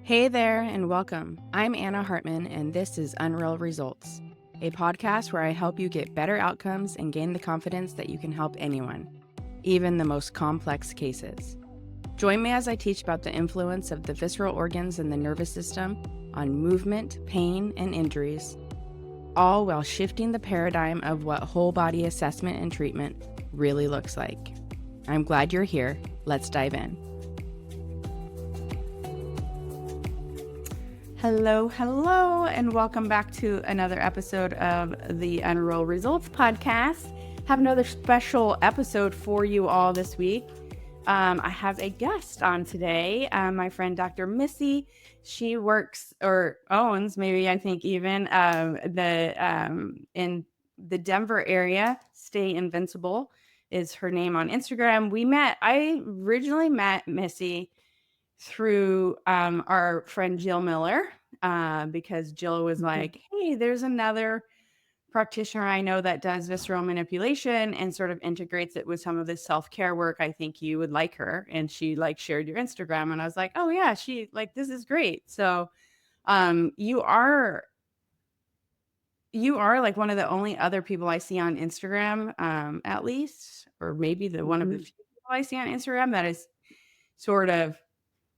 Hey there, and welcome. I'm Anna Hartman, and this is Unreal Results, a podcast where I help you get better outcomes and gain the confidence that you can help anyone, even the most complex cases. Join me as I teach about the influence of the visceral organs and the nervous system on movement, pain, and injuries, all while shifting the paradigm of what whole body assessment and treatment really looks like. I'm glad you're here. Let's dive in. Hello, and welcome back to another episode of the Unreal Results podcast. Have another special episode for you all this week. I have a guest on today, my friend Dr. Missy. She works or owns, maybe I think even in the Denver area. Stay Invincible is her name on Instagram. I originally met Missy through our friend Jill Miller, because Jill was like, hey, there's another practitioner I know that does visceral manipulation and sort of integrates it with some of this self-care work. I think you would like her. And she shared your Instagram, and I was like, oh yeah, this is great. So you are like one of the only other people I see on Instagram, at least, or maybe one of the few people I see on Instagram that is sort of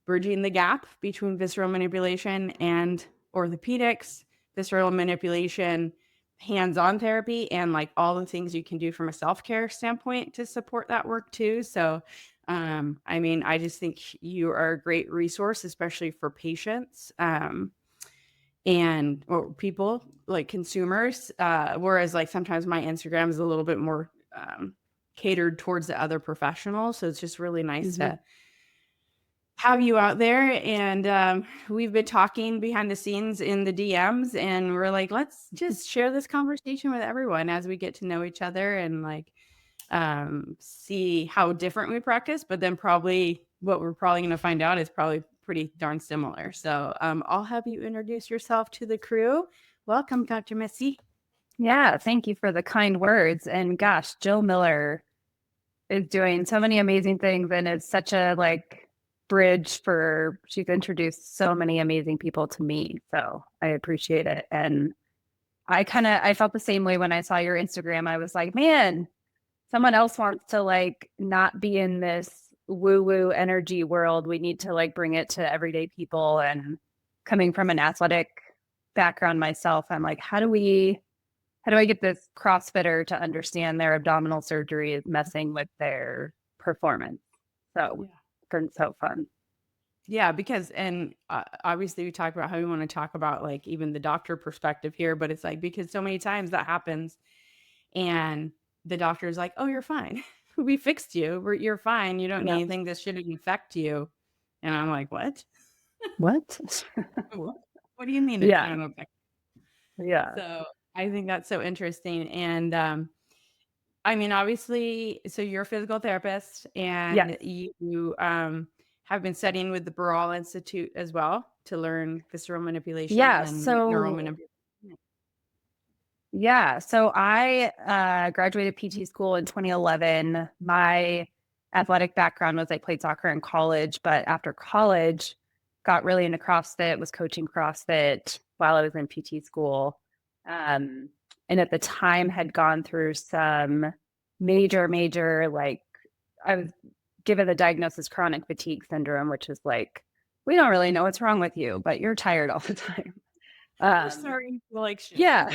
bridging the gap between visceral manipulation and orthopedics, visceral manipulation, hands-on therapy, and all the things you can do from a self-care standpoint to support that work too. So, I just think you are a great resource, especially for patients, or people like consumers. Whereas sometimes my Instagram is a little bit more catered towards the other professionals. So it's just really nice to have you out there. And we've been talking behind the scenes in the DMs, and we're like, let's just share this conversation with everyone as we get to know each other and see how different we practice. But then probably what we're probably going to find out is probably pretty darn similar. So I'll have you introduce yourself to the crew. Welcome, Dr. Missy. Yeah, thank you for the kind words. And gosh, Jill Miller is doing so many amazing things, and it's such a bridge for, she's introduced so many amazing people to me. So I appreciate it. And I felt the same way when I saw your Instagram. I was like, man, someone else wants to not be in this woo-woo energy world. We need to bring it to everyday people. And coming from an athletic background myself, I'm like, how do I get this CrossFitter to understand their abdominal surgery is messing with their performance? So it's been so fun. Yeah, because, obviously we talk about how we want to talk about even the doctor perspective here, but it's because so many times that happens and the doctor is like, oh, you're fine. We fixed you. You're fine. You don't need anything. This shouldn't affect you. And I'm like, what? What? What do you mean? Yeah. It's not affect? Yeah. So I think that's so interesting. And obviously, so you're a physical therapist, and you have been studying with the Barral Institute as well to learn visceral manipulation and neural manipulation. Yeah. So I graduated PT school in 2011. My athletic background was I played soccer in college, but after college, got really into CrossFit, was coaching CrossFit while I was in PT school. And at the time had gone through some major, I was given the diagnosis chronic fatigue syndrome, which is we don't really know what's wrong with you, but you're tired all the time. Sorry, yeah.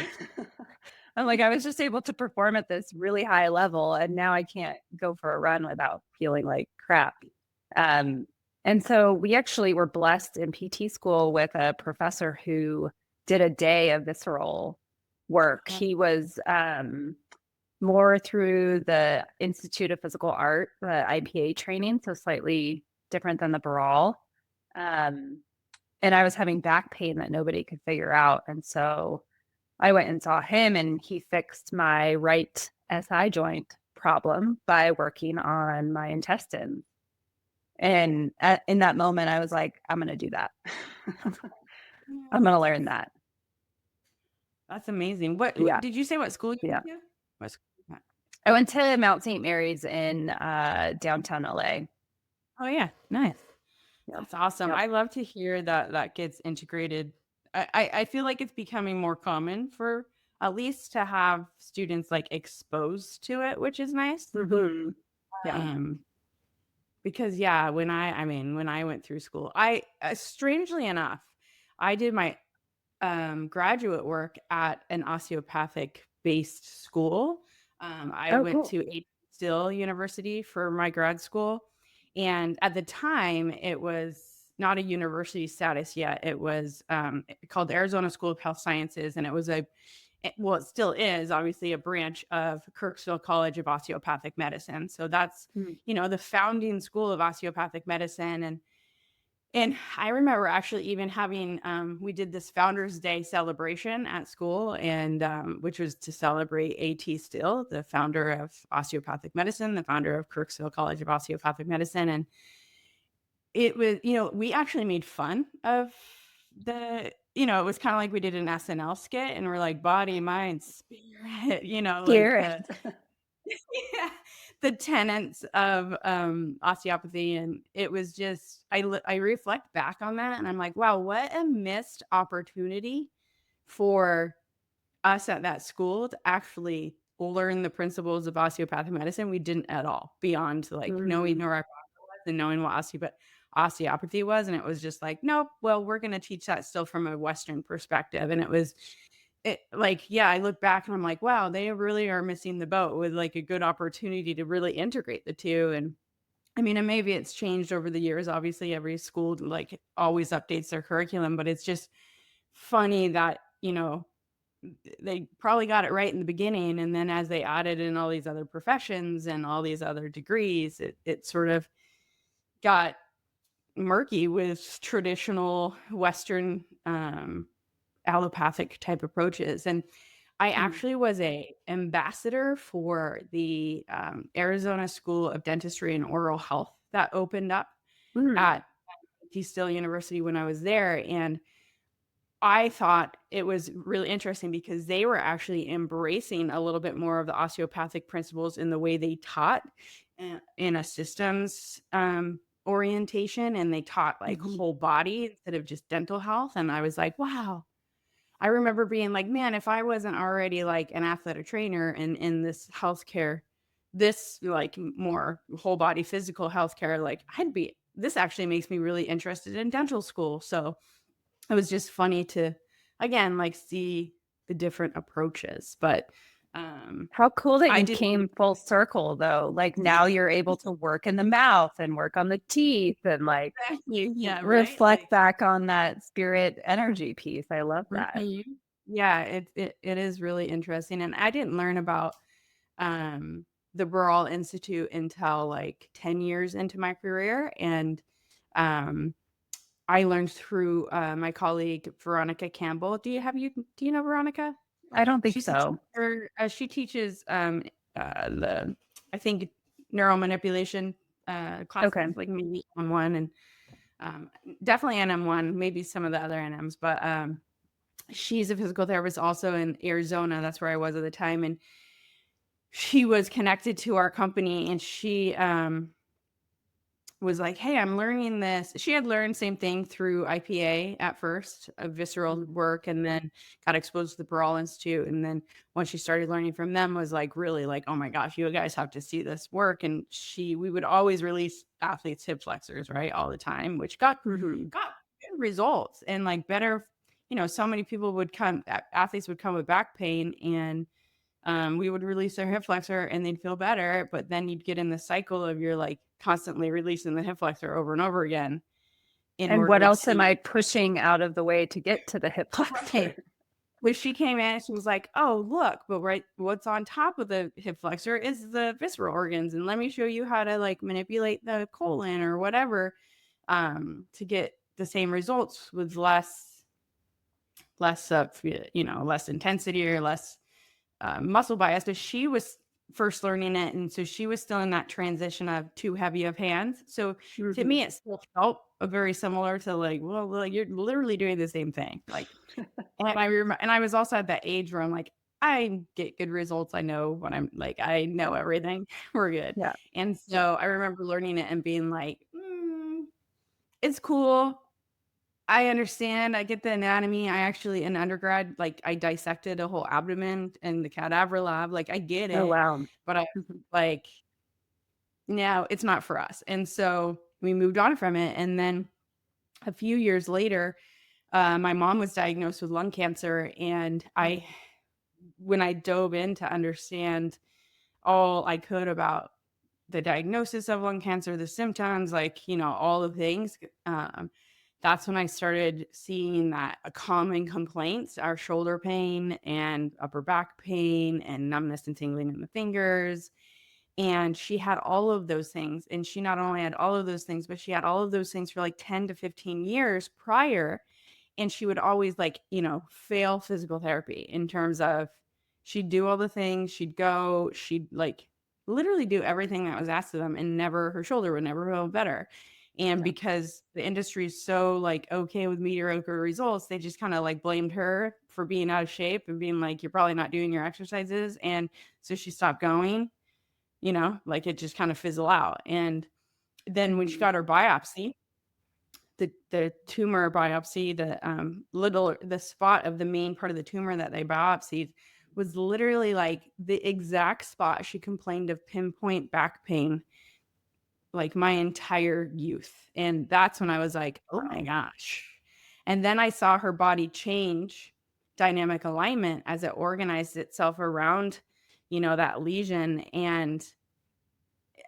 I'm I was just able to perform at this really high level, and now I can't go for a run without feeling like crap. And so we actually were blessed in PT school with a professor who did a day of visceral work. He was more through the Institute of Physical Art, the IPA training, so slightly different than the Barral. And I was having back pain that nobody could figure out. And so I went and saw him, and he fixed my right SI joint problem by working on my intestines. And in that moment, I was like, I'm going to do that. I'm going to learn that. That's amazing. What did you say? What school you went to? What school? I went to Mount St. Mary's in downtown LA. Oh yeah, nice. Yep. That's awesome. Yep. I love to hear that that gets integrated. I feel like it's becoming more common for at least to have students like exposed to it, which is nice. Mhm. Yeah. Um, because yeah, I mean, when I went through school, I strangely enough, I did my graduate work at an osteopathic based school. I Oh, went cool. to a Still University for my grad school. And at the time, it was not a university status yet. It was called Arizona School of Health Sciences. And it was well, it still is obviously a branch of Kirksville College of Osteopathic Medicine. So that's, Mm. the founding school of osteopathic medicine. And I remember actually even having, we did this Founders Day celebration at school, and which was to celebrate A.T. Still, the founder of osteopathic medicine, the founder of Kirksville College of Osteopathic Medicine. And it was, we actually made fun of it was kind of like we did an SNL skit, and we're like body, mind, spirit, like Hear the it. yeah, the tenets of osteopathy. And it was just I reflect back on that and I'm like, wow, what a missed opportunity for us at that school to actually learn the principles of osteopathic medicine. We didn't at all, beyond like knowing Mhm. neuroprosthesis and knowing what osteopathy was. And it was just like, nope, well, we're going to teach that still from a Western perspective. And I look back and I'm like, wow, they really are missing the boat with like a good opportunity to really integrate the two. And I mean, and maybe it's changed over the years. Obviously, every school like always updates their curriculum, but it's just funny that, they probably got it right in the beginning. And then as they added in all these other professions and all these other degrees, it sort of got murky with traditional Western allopathic type approaches. And I Mm. actually was a ambassador for the Arizona School of Dentistry and Oral Health that opened up Mm. at Still University when I was there. And I thought it was really interesting because they were actually embracing a little bit more of the osteopathic principles in the way they taught in a systems orientation. And they taught like Mhm. whole body instead of just dental health. And I was like, wow. I remember being like, man, if I wasn't already like an athletic trainer and in this healthcare, this like more whole body physical healthcare, like this actually makes me really interested in dental school. So it was just funny to, again, like see the different approaches. But How cool that I you did, came full circle though. Like now you're able to work in the mouth and work on the teeth and like yeah, right. reflect Like, back on that spirit energy piece. I love that. mhm. Yeah, it is really interesting. And I didn't learn about the Burrell Institute until like 10 years into my career. And um, I learned through my colleague, Veronica Campbell. Do you know Veronica? I don't think She's a so. teacher. She teaches the, I think, neuromanipulation Okay. classes, like maybe M1 and um, definitely NM1, maybe some of the other NMs. But she's a physical therapist also in Arizona. That's where I was at the time. And she was connected to our company, and she was like, hey, I'm learning this. She had learned same thing through IPA at first, a visceral Mm. work, and then got exposed to the Burrell Institute. And then when she started learning from them, was like really like, oh my gosh, you guys have to see this work. And we would always release athletes hip flexors, right, all the time, which Mhm. got good results and like better. So many people athletes would come with back pain, and we would release their hip flexor and they'd feel better, but then you'd get in the cycle of you're like constantly releasing the hip flexor over and over again in And what order else am to I pushing out of the way to get to the hip right. flexor? When she came in, she was like, "Oh, look, but right, what's on top of the hip flexor is the visceral organs, and let me show you how to like manipulate the colon or whatever, to get the same results with less of less intensity or less muscle bias." But she was first learning it, and so she was still in that transition of too heavy of hands. So to Mhm. me, it still felt very similar to like, well, you're literally doing the same thing. Like, and I remember, and I was also at that age where I'm like, I get good results. I know when I'm like, I know everything. We're good. Yeah. And so I remember learning it and being like, It's cool. I understand. I get the anatomy. I actually, in undergrad, like I dissected a whole abdomen in the cadaver lab. Like I get Oh, it, wow. but I like now it's not for us. And so we moved on from it. And then a few years later, my mom was diagnosed with lung cancer, and when I dove in to understand all I could about the diagnosis of lung cancer, the symptoms, like, all the things, that's when I started seeing that a common complaints are shoulder pain and upper back pain and numbness and tingling in the fingers. And she had all of those things. And she not only had all of those things, but she had all of those things for like 10 to 15 years prior. And she would always like, fail physical therapy in terms of she'd do all the things, she'd like literally do everything that was asked of them, and never her shoulder would never feel better. And Yeah. because the industry is so like okay with mediocre results, they just kind of like blamed her for being out of shape and being like, you're probably not doing your exercises. And so she stopped going, like it just kind of fizzle out. And then when she got her biopsy, the tumor biopsy, the spot of the main part of the tumor that they biopsied was literally like the exact spot she complained of pinpoint back pain like my entire youth. And that's when I was like, oh my gosh. And then I saw her body change dynamic alignment as it organized itself around, that lesion, and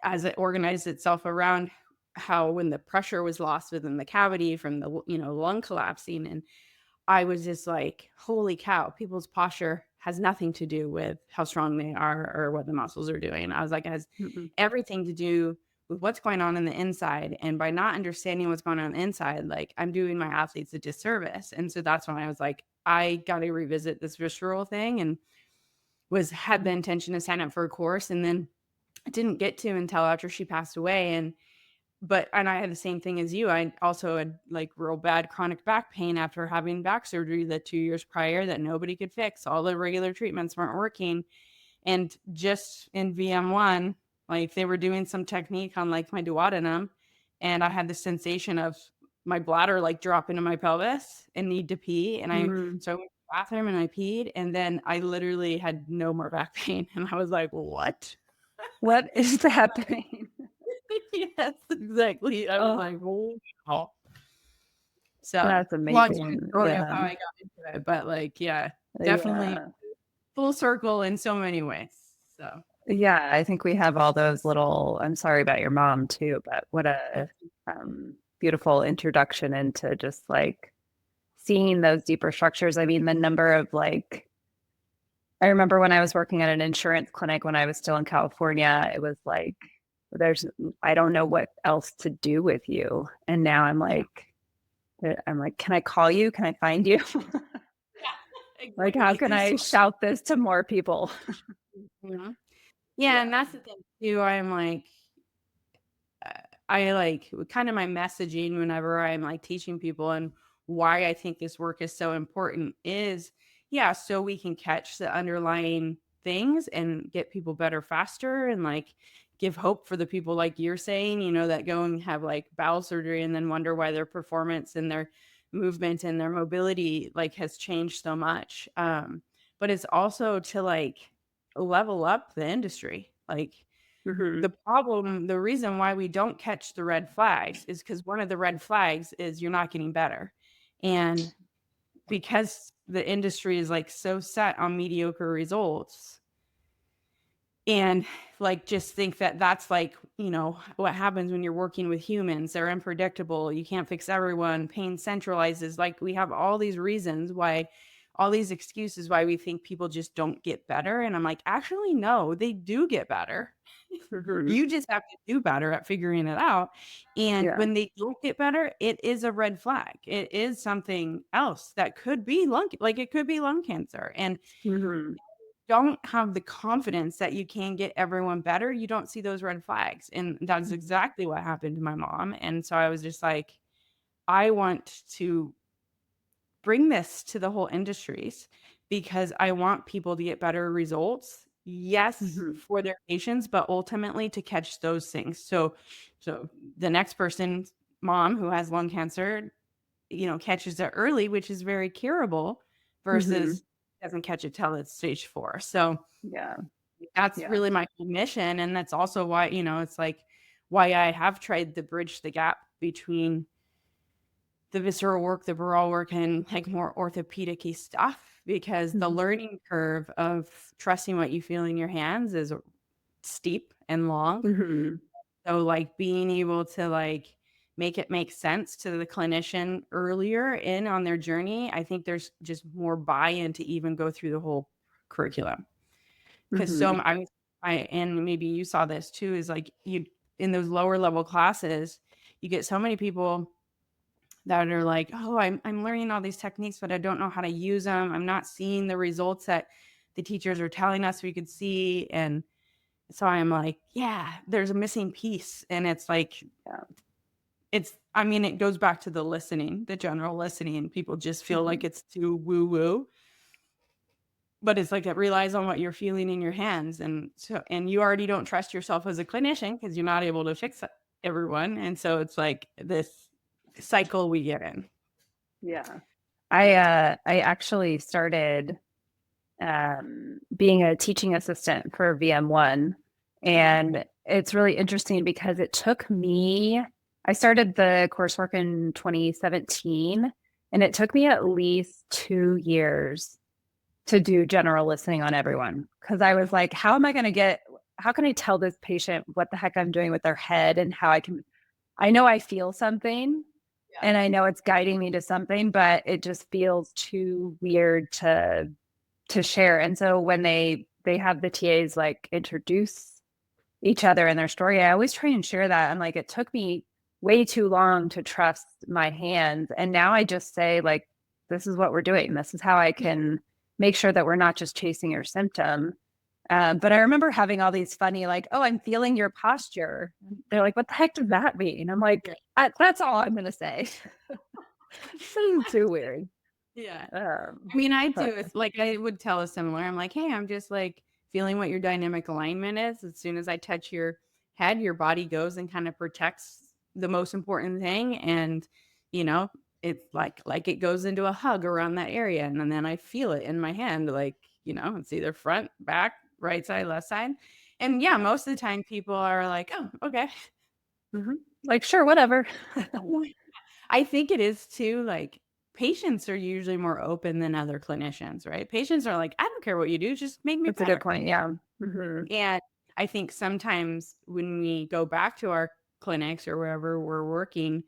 as it organized itself around how when the pressure was lost within the cavity from the lung collapsing. And I was just like, holy cow, people's posture has nothing to do with how strong they are or what the muscles are doing. I was like, it has everything to do with what's going on in the inside. And by not understanding what's going on inside, like I'm doing my athletes a disservice. And so that's when I was like, I got to revisit this visceral thing, and had the intention to sign up for a course. And then I didn't get to until after she passed away. And I had the same thing as you. I also had like real bad chronic back pain after having back surgery the 2 years prior that nobody could fix. All the regular treatments weren't working. And just in VM1, like they were doing some technique on like my duodenum, and I had the sensation of my bladder like drop into my pelvis and need to pee. And so I went to the bathroom and I peed, and then I literally had no more back pain. And I was like, what? What is happening? Yes, exactly. I was like, oh, wow. So That's long amazing. story of Yeah. how I got into it, but like, yeah, definitely full circle in so many ways. So Yeah, I think we have all those little, I'm sorry about your mom too, but what a beautiful introduction into just like seeing those deeper structures. I mean, the number of like, I remember when I was working at an insurance clinic when I was still in California, it was like, I don't know what else to do with you. And now I'm like, can I call you? Can I find you? yeah, Like, how can I exactly. shout this to more people? Mhm. Yeah, and that's the thing too. I'm like, I like kind of my messaging whenever I'm like teaching people, and why I think this work is so important is, yeah, so we can catch the underlying things and get people better faster, and like give hope for the people like you're saying, that go and have like bowel surgery and then wonder why their performance and their movement and their mobility like has changed so much. But it's also to like level up the industry. Like the reason why we don't catch the red flags is because one of the red flags is you're not getting better. And because the industry is like so set on mediocre results, and like just think that that's like, what happens when you're working with humans. They're unpredictable. You can't fix everyone. Pain centralizes. Like we have all these reasons why, all these excuses why we think people just don't get better. And I'm like, actually, no, they do get better. You just have to do better at figuring it out. And Yeah. when they don't get better, it is a red flag. It is something else that could be it could be lung cancer. And don't have the confidence that you can get everyone better, you don't see those red flags. And that's exactly what happened to my mom. And so I was just like, I want to bring this to the whole industries because I want people to get better results. Yes, for their patients, but ultimately to catch those things. So the next person mom who has lung cancer, catches it early, which is very curable, versus doesn't catch it till it's stage 4. So Yeah. that's Yeah. really my mission. And that's also why, it's like why I have tried to bridge the gap between the visceral work, the baral work, and like more orthopedic-y stuff, because the learning curve of trusting what you feel in your hands is steep and long. So like being able to like make it make sense to the clinician earlier in on their journey, I think there's just more buy-in to even go through the whole curriculum. Because and maybe you saw this too, is like you in those lower level classes, you get so many people that are like, oh, I'm learning all these techniques, but I don't know how to use them. I'm not seeing the results that the teachers are telling us we could see. And so I'm like, yeah, there's a missing piece. And it's like, it goes back to the listening, the general listening. People just feel like it's too woo woo, but it's like it relies on what you're feeling in your hands. And you already don't trust yourself as a clinician because you're not able to fix everyone. And so it's like this cycle we get in. Yeah. I actually started being a teaching assistant for VM1. And it's really interesting because I started the coursework in 2017, and it took me at least 2 years to do general listening on everyone. Because I was like, how can I tell this patient what the heck I'm doing with their head, and I know I feel something and I know it's guiding me to something, but it just feels too weird to share. And so when they have the TAs like introduce each other and their story, I always try and share that. And like, it took me way too long to trust my hands. And now I just say, like, this is what we're doing. This is how I can make sure that we're not just chasing your symptom. But I remember having all these funny, like, oh, I'm feeling your posture. They're like, what the heck does that mean? I'm like, that's all I'm going to say. This is too weird. Yeah. Um, I do. It's like I would tell a similar. I'm like, hey, I'm just like feeling what your dynamic alignment is. As soon as I touch your head, your body goes and kind of protects the most important thing. And, it's like it goes into a hug around that area. And then I feel it in my hand, like, it's either front, back, right side, left side. And yeah, most of the time people are like, oh, okay. like, sure, whatever. I think it is too, like, patients are usually more open than other clinicians, right? Patients are like, I don't care what you do, just make me That's a better. good point. Yeah. And I think sometimes when we go back to our clinics or wherever we're working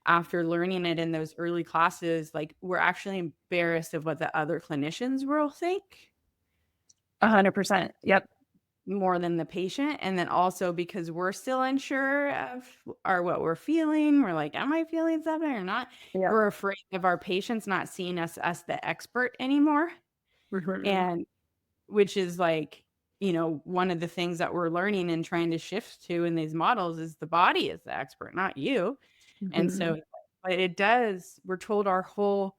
after learning it in those early classes, like we're actually embarrassed of what the other clinicians will think 100%. Yep. more than the patient. And then also because we're still unsure of what we're feeling, we're like, am I feeling something or not? Yep. We're afraid of our patients not seeing us as the expert anymore. And which is like, one of the things that we're learning and trying to shift to in these models is the body is the expert, not you. And so we're told our whole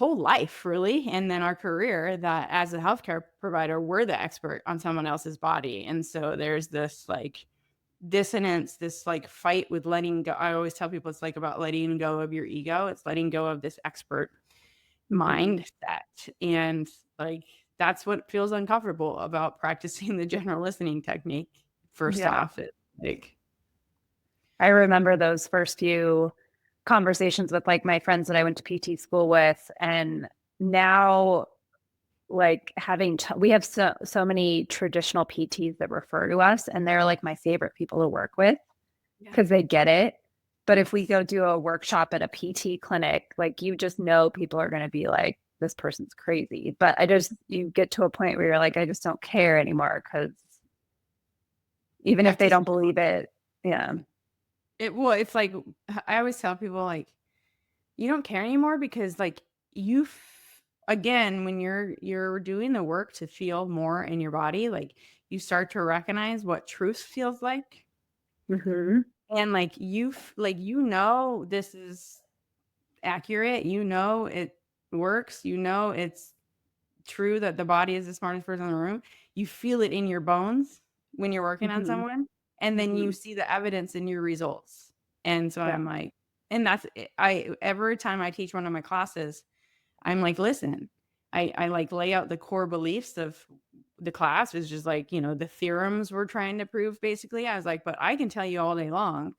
life really, and then our career, that as a healthcare provider we're the expert on someone else's body. And so there's this like dissonance, this like fight with letting go. I always tell people it's like about letting go of your ego. It's letting go of this expert mindset. And like that's what feels uncomfortable about practicing the general listening technique. First off, it's like I remember those first few conversations with like my friends that I went to PT school with, and now like we have so many traditional PTs that refer to us, and they're like my favorite people to work with because they get it. But if we go do a workshop at a PT clinic, like you just know people are going to be like, this person's crazy. But you get to a point where you're like, I just don't care anymore, because even if they don't believe it, it's like I always tell people, like, you don't care anymore because like again, when you're doing the work to feel more in your body, like you start to recognize what truth feels like. And like this is accurate, it works, it's true that the body is the smartest person in the room. You feel it in your bones when you're working on someone, and then you see the evidence in your results. And so I'm like, and every time I teach one of my classes, I'm like, listen, I like lay out the core beliefs of the class is just like, the theorems we're trying to prove basically. I was like, but I can tell you all day long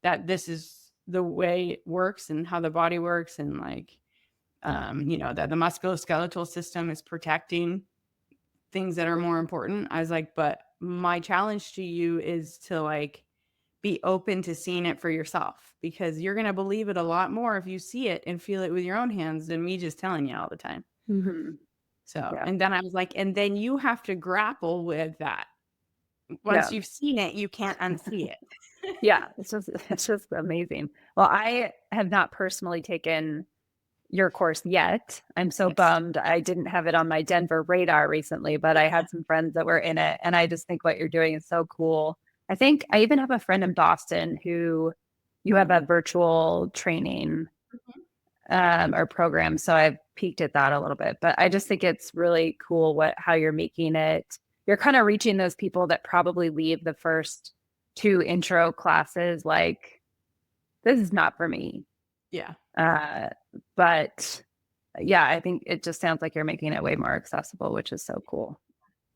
that this is the way it works and how the body works. And like, that the musculoskeletal system is protecting things that are more important. I was like, but my challenge to you is to like be open to seeing it for yourself, because you're going to believe it a lot more if you see it and feel it with your own hands than me just telling you all the time. So, and then I was like, and then you have to grapple with that. Once you've seen it, you can't unsee it. It's just amazing. Well, I have not personally taken your course yet. I'm so bummed I didn't have it on my Denver radar recently, but I had some friends that were in it, and I just think what you're doing is so cool. I think I even have a friend in Boston who you have a virtual training or program, so I've peeked at that a little bit, but I just think it's really cool how you're making it. You're kind of reaching those people that probably leave the first 2 intro classes like, this is not for me. Yeah. But yeah, I think it just sounds like you're making it way more accessible, which is so cool.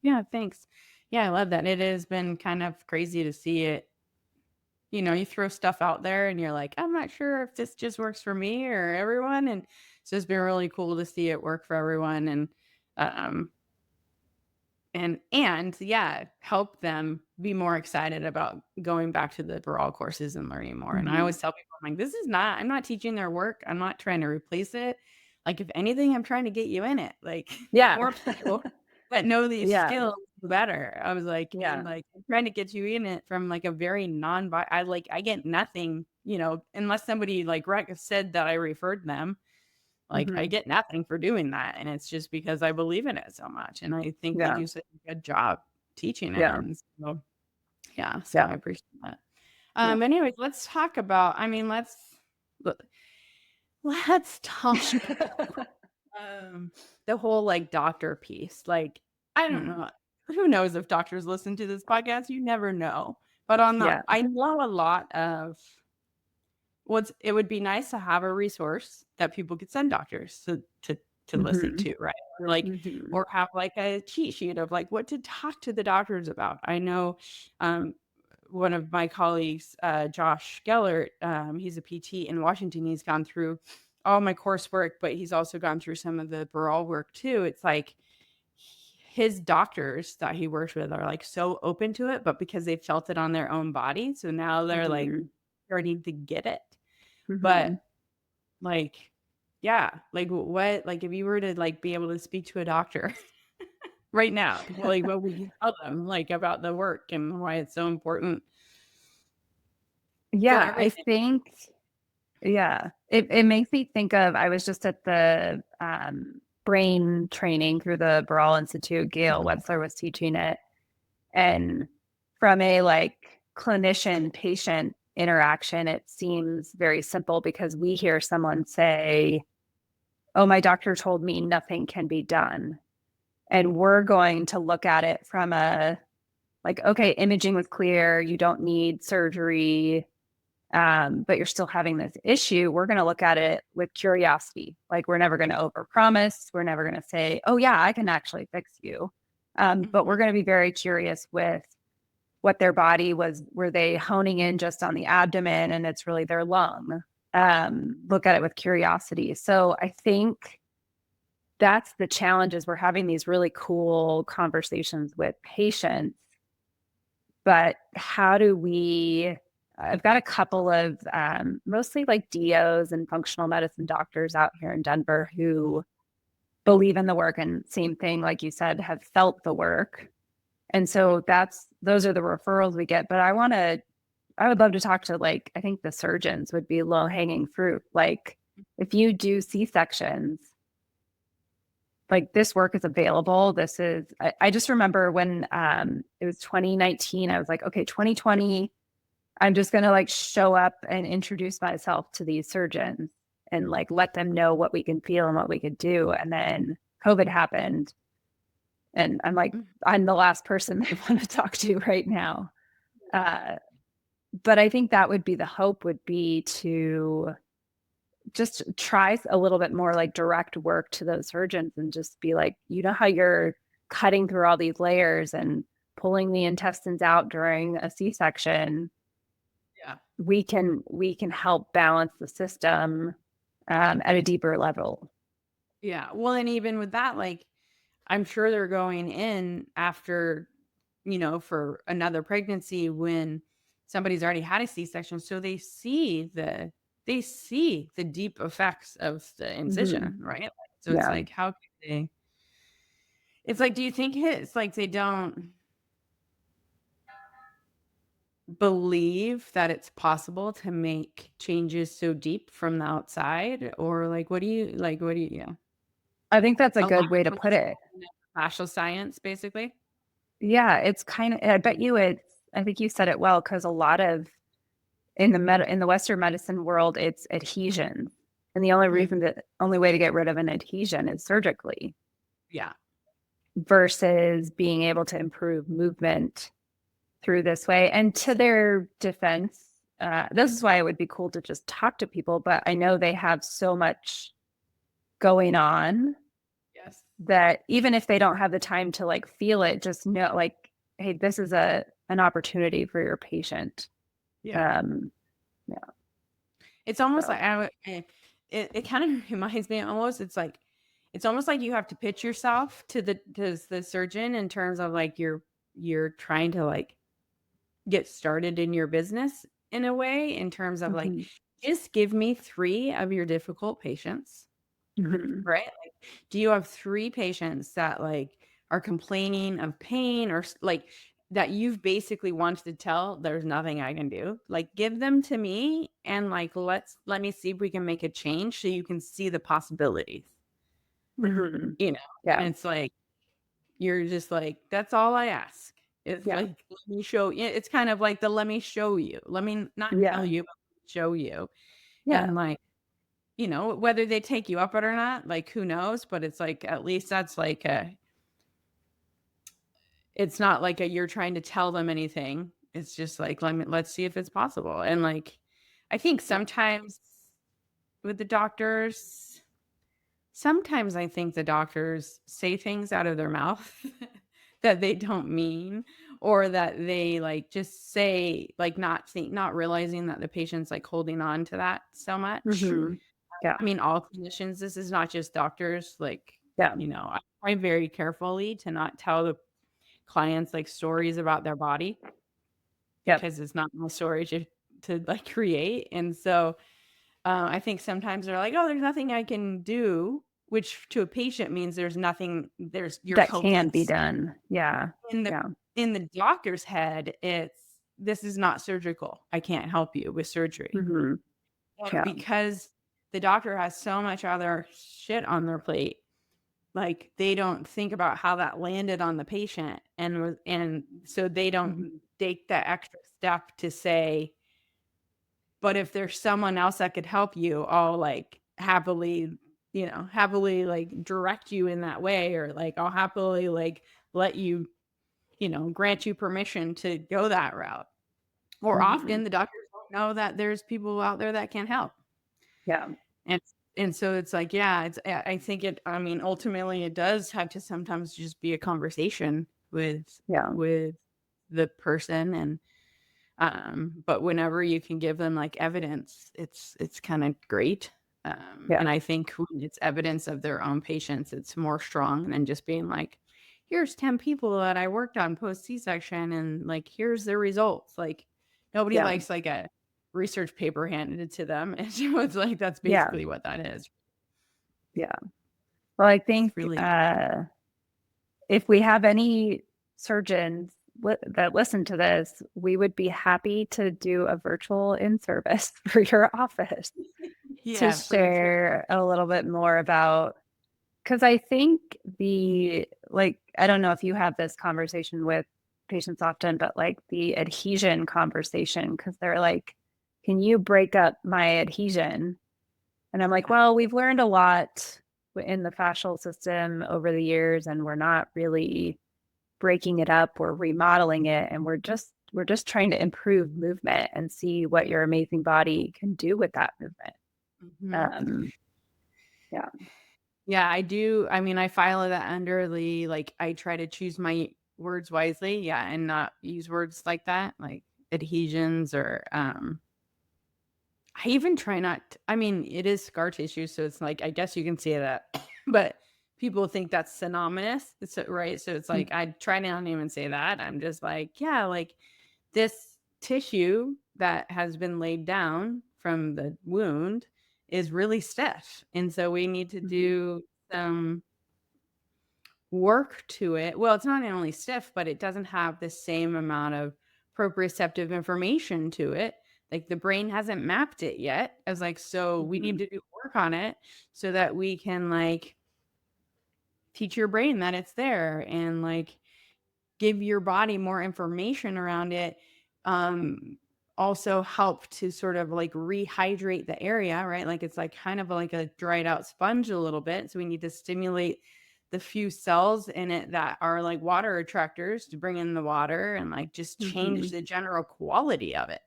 Yeah, thanks. Yeah, I love that. It has been kind of crazy to see it. You throw stuff out there and you're like, I'm not sure if this just works for me or everyone. And so it's been really cool to see it work for everyone. And yeah, help them be more excited about going back to the Baral courses and learning more. And I always tell people, I'm like, I'm not teaching their work. I'm not trying to replace it. Like, if anything, I'm trying to get you in it. Like, more people that know these skills better. I was like, I'm trying to get you in it from like a very I get nothing, unless somebody like said that I referred them. Like, I get nothing for doing that. And it's just because I believe in it so much. And I think you do such a good job teaching it. And so, I appreciate that. Anyways, let's talk about, let's talk the whole like doctor piece. Like, I don't know. Who knows if doctors listen to this podcast? You never know. But I know a lot of it would be nice to have a resource that people could send doctors to listen to, right? Or like, or have like a cheat sheet of like what to talk to the doctors about. I know one of my colleagues, Josh Gellert, he's a PT in Washington. He's gone through all my coursework, but he's also gone through some of the Baral work too. It's like his doctors that he works with are like so open to it, but because they felt it on their own body. So now they're like starting to get it. But like, yeah, like what, like if you were to like be able to speak to a doctor right now, like what would you tell them like about the work and why it's so important? Yeah, I think, it makes me think of, I was just at the brain training through the Baral Institute. Gail Wetzler was teaching it. And from a like clinician patient interaction, it seems very simple because we hear someone say, oh, my doctor told me nothing can be done. And we're going to look at it from a like, okay, imaging was clear, you don't need surgery, but you're still having this issue. We're going to look at it with curiosity. Like, we're never going to overpromise. We're never going to say, oh yeah, I can actually fix you. But we're going to be very curious with what their body was. Were they honing in just on the abdomen and it's really their lung? Look at it with curiosity. So I think that's the challenge, is we're having these really cool conversations with patients, but how do we, I've got a couple of mostly like DOs and functional medicine doctors out here in Denver who believe in the work, and same thing, like you said, have felt the work. And so those are the referrals we get. But I would love to talk to, like, I think the surgeons would be low hanging fruit. Like, if you do C-sections, like, this work is available. I just remember when it was 2019, I was like, okay, 2020, I'm just going to like show up and introduce myself to these surgeons and like let them know what we can feel and what we could do. And then COVID happened. And I'm like, I'm the last person I want to talk to right now. But I think that would be the hope, would be to just try a little bit more like direct work to those surgeons and just be like, you know how you're cutting through all these layers and pulling the intestines out during a C-section. Yeah. We can help balance the system at a deeper level. Yeah. Well, and even with that, like, I'm sure they're going in after, for another pregnancy when somebody's already had a C-section. So they see the deep effects of the incision, right? Like, so it's like, how can they, it's like, do you think it's like they don't believe that it's possible to make changes so deep from the outside? Or like, what do you, yeah. I think that's a A good lack way to of put it. fascial science, basically. Yeah, it's kind of, I bet you it's, I think you said it well, because a lot of in the Western medicine world, it's adhesion. And the only reason only way to get rid of an adhesion is surgically. Yeah. Versus being able to improve movement through this way. And to their defense, this is why it would be cool to just talk to people, but I know they have so much going on. Yes. That even if they don't have the time to like feel it, just know like, hey, this is an opportunity for your patient. Yeah. Yeah. It's almost like it kind of reminds me almost, it's almost like you have to pitch yourself to the surgeon in terms of like you're trying to like get started in your business in a way, in terms of like, just give me 3 of your difficult patients. Right? Like, do you have 3 patients that like are complaining of pain, or like that you've basically wanted to tell there's nothing I can do? Like, give them to me and like let me see if we can make a change so you can see the possibilities. Yeah. And it's like, you're just like, that's all I ask. It's like, let me show you. It's kind of like the let me show you. Let me not tell you, but show you. Yeah. And like, whether they take you up it or not, like, who knows? But it's like, at least that's like it's not like you're trying to tell them anything. It's just like, let's see if it's possible. And like, I think sometimes with the doctors, sometimes I think the doctors say things out of their mouth that they don't mean, or that they like just say, like, not realizing that the patient's like holding on to that so much. Yeah. I mean, all clinicians, this is not just doctors. Like, I try very carefully to not tell the clients like stories about their body, because it's not my story to like create. And so I think sometimes they're like, oh, there's nothing I can do, which to a patient means there's nothing, you're that can be hopeless. done. Yeah. In the doctor's head, it's, this is not surgical. I can't help you with surgery. Because the doctor has so much other shit on their plate, like they don't think about how that landed on the patient, and so they don't take that extra step to say, but if there's someone else that could help you, I'll like happily like direct you in that way, or like I'll happily like let you, grant you permission to go that route. Or often the doctors don't know that there's people out there that can help. And so it's like, I think I mean, ultimately it does have to sometimes just be a conversation with the person. And but whenever you can give them like evidence, it's kind of great. And I think when it's evidence of their own patients, it's more strong than just being like, here's 10 people that I worked on post C-section, and like, here's the results. Like, nobody likes like a research paper handed to them. And so it's like, that's basically what that is. Yeah. Well, I think really if we have any surgeons that listen to this, we would be happy to do a virtual in-service for your office to share a little bit more about, because I think I don't know if you have this conversation with patients often, but like the adhesion conversation, because they're like, can you break up my adhesion? And I'm like, well, we've learned a lot in the fascial system over the years, and we're not really breaking it up or remodeling it. And we're we're just trying to improve movement and see what your amazing body can do with that movement. Yeah. Yeah, I do. I mean, I follow that under the, like, I try to choose my words wisely, yeah, and not use words like that, like adhesions or I even try not I mean, it is scar tissue, so it's like, I guess you can say that, but people think that's synonymous, right? So it's like, I try to not even say that. I'm just like, yeah, like this tissue that has been laid down from the wound is really stiff. And so we need to do some work to it. Well, it's not only stiff, but it doesn't have the same amount of proprioceptive information to it. Like the brain hasn't mapped it yet. As like, so we need to do work on it so that we can like teach your brain that it's there and like give your body more information around it. Also help to sort of like rehydrate the area, right? Like it's like kind of like a dried out sponge a little bit. So we need to stimulate the few cells in it that are like water attractors to bring in the water and like just change the general quality of it.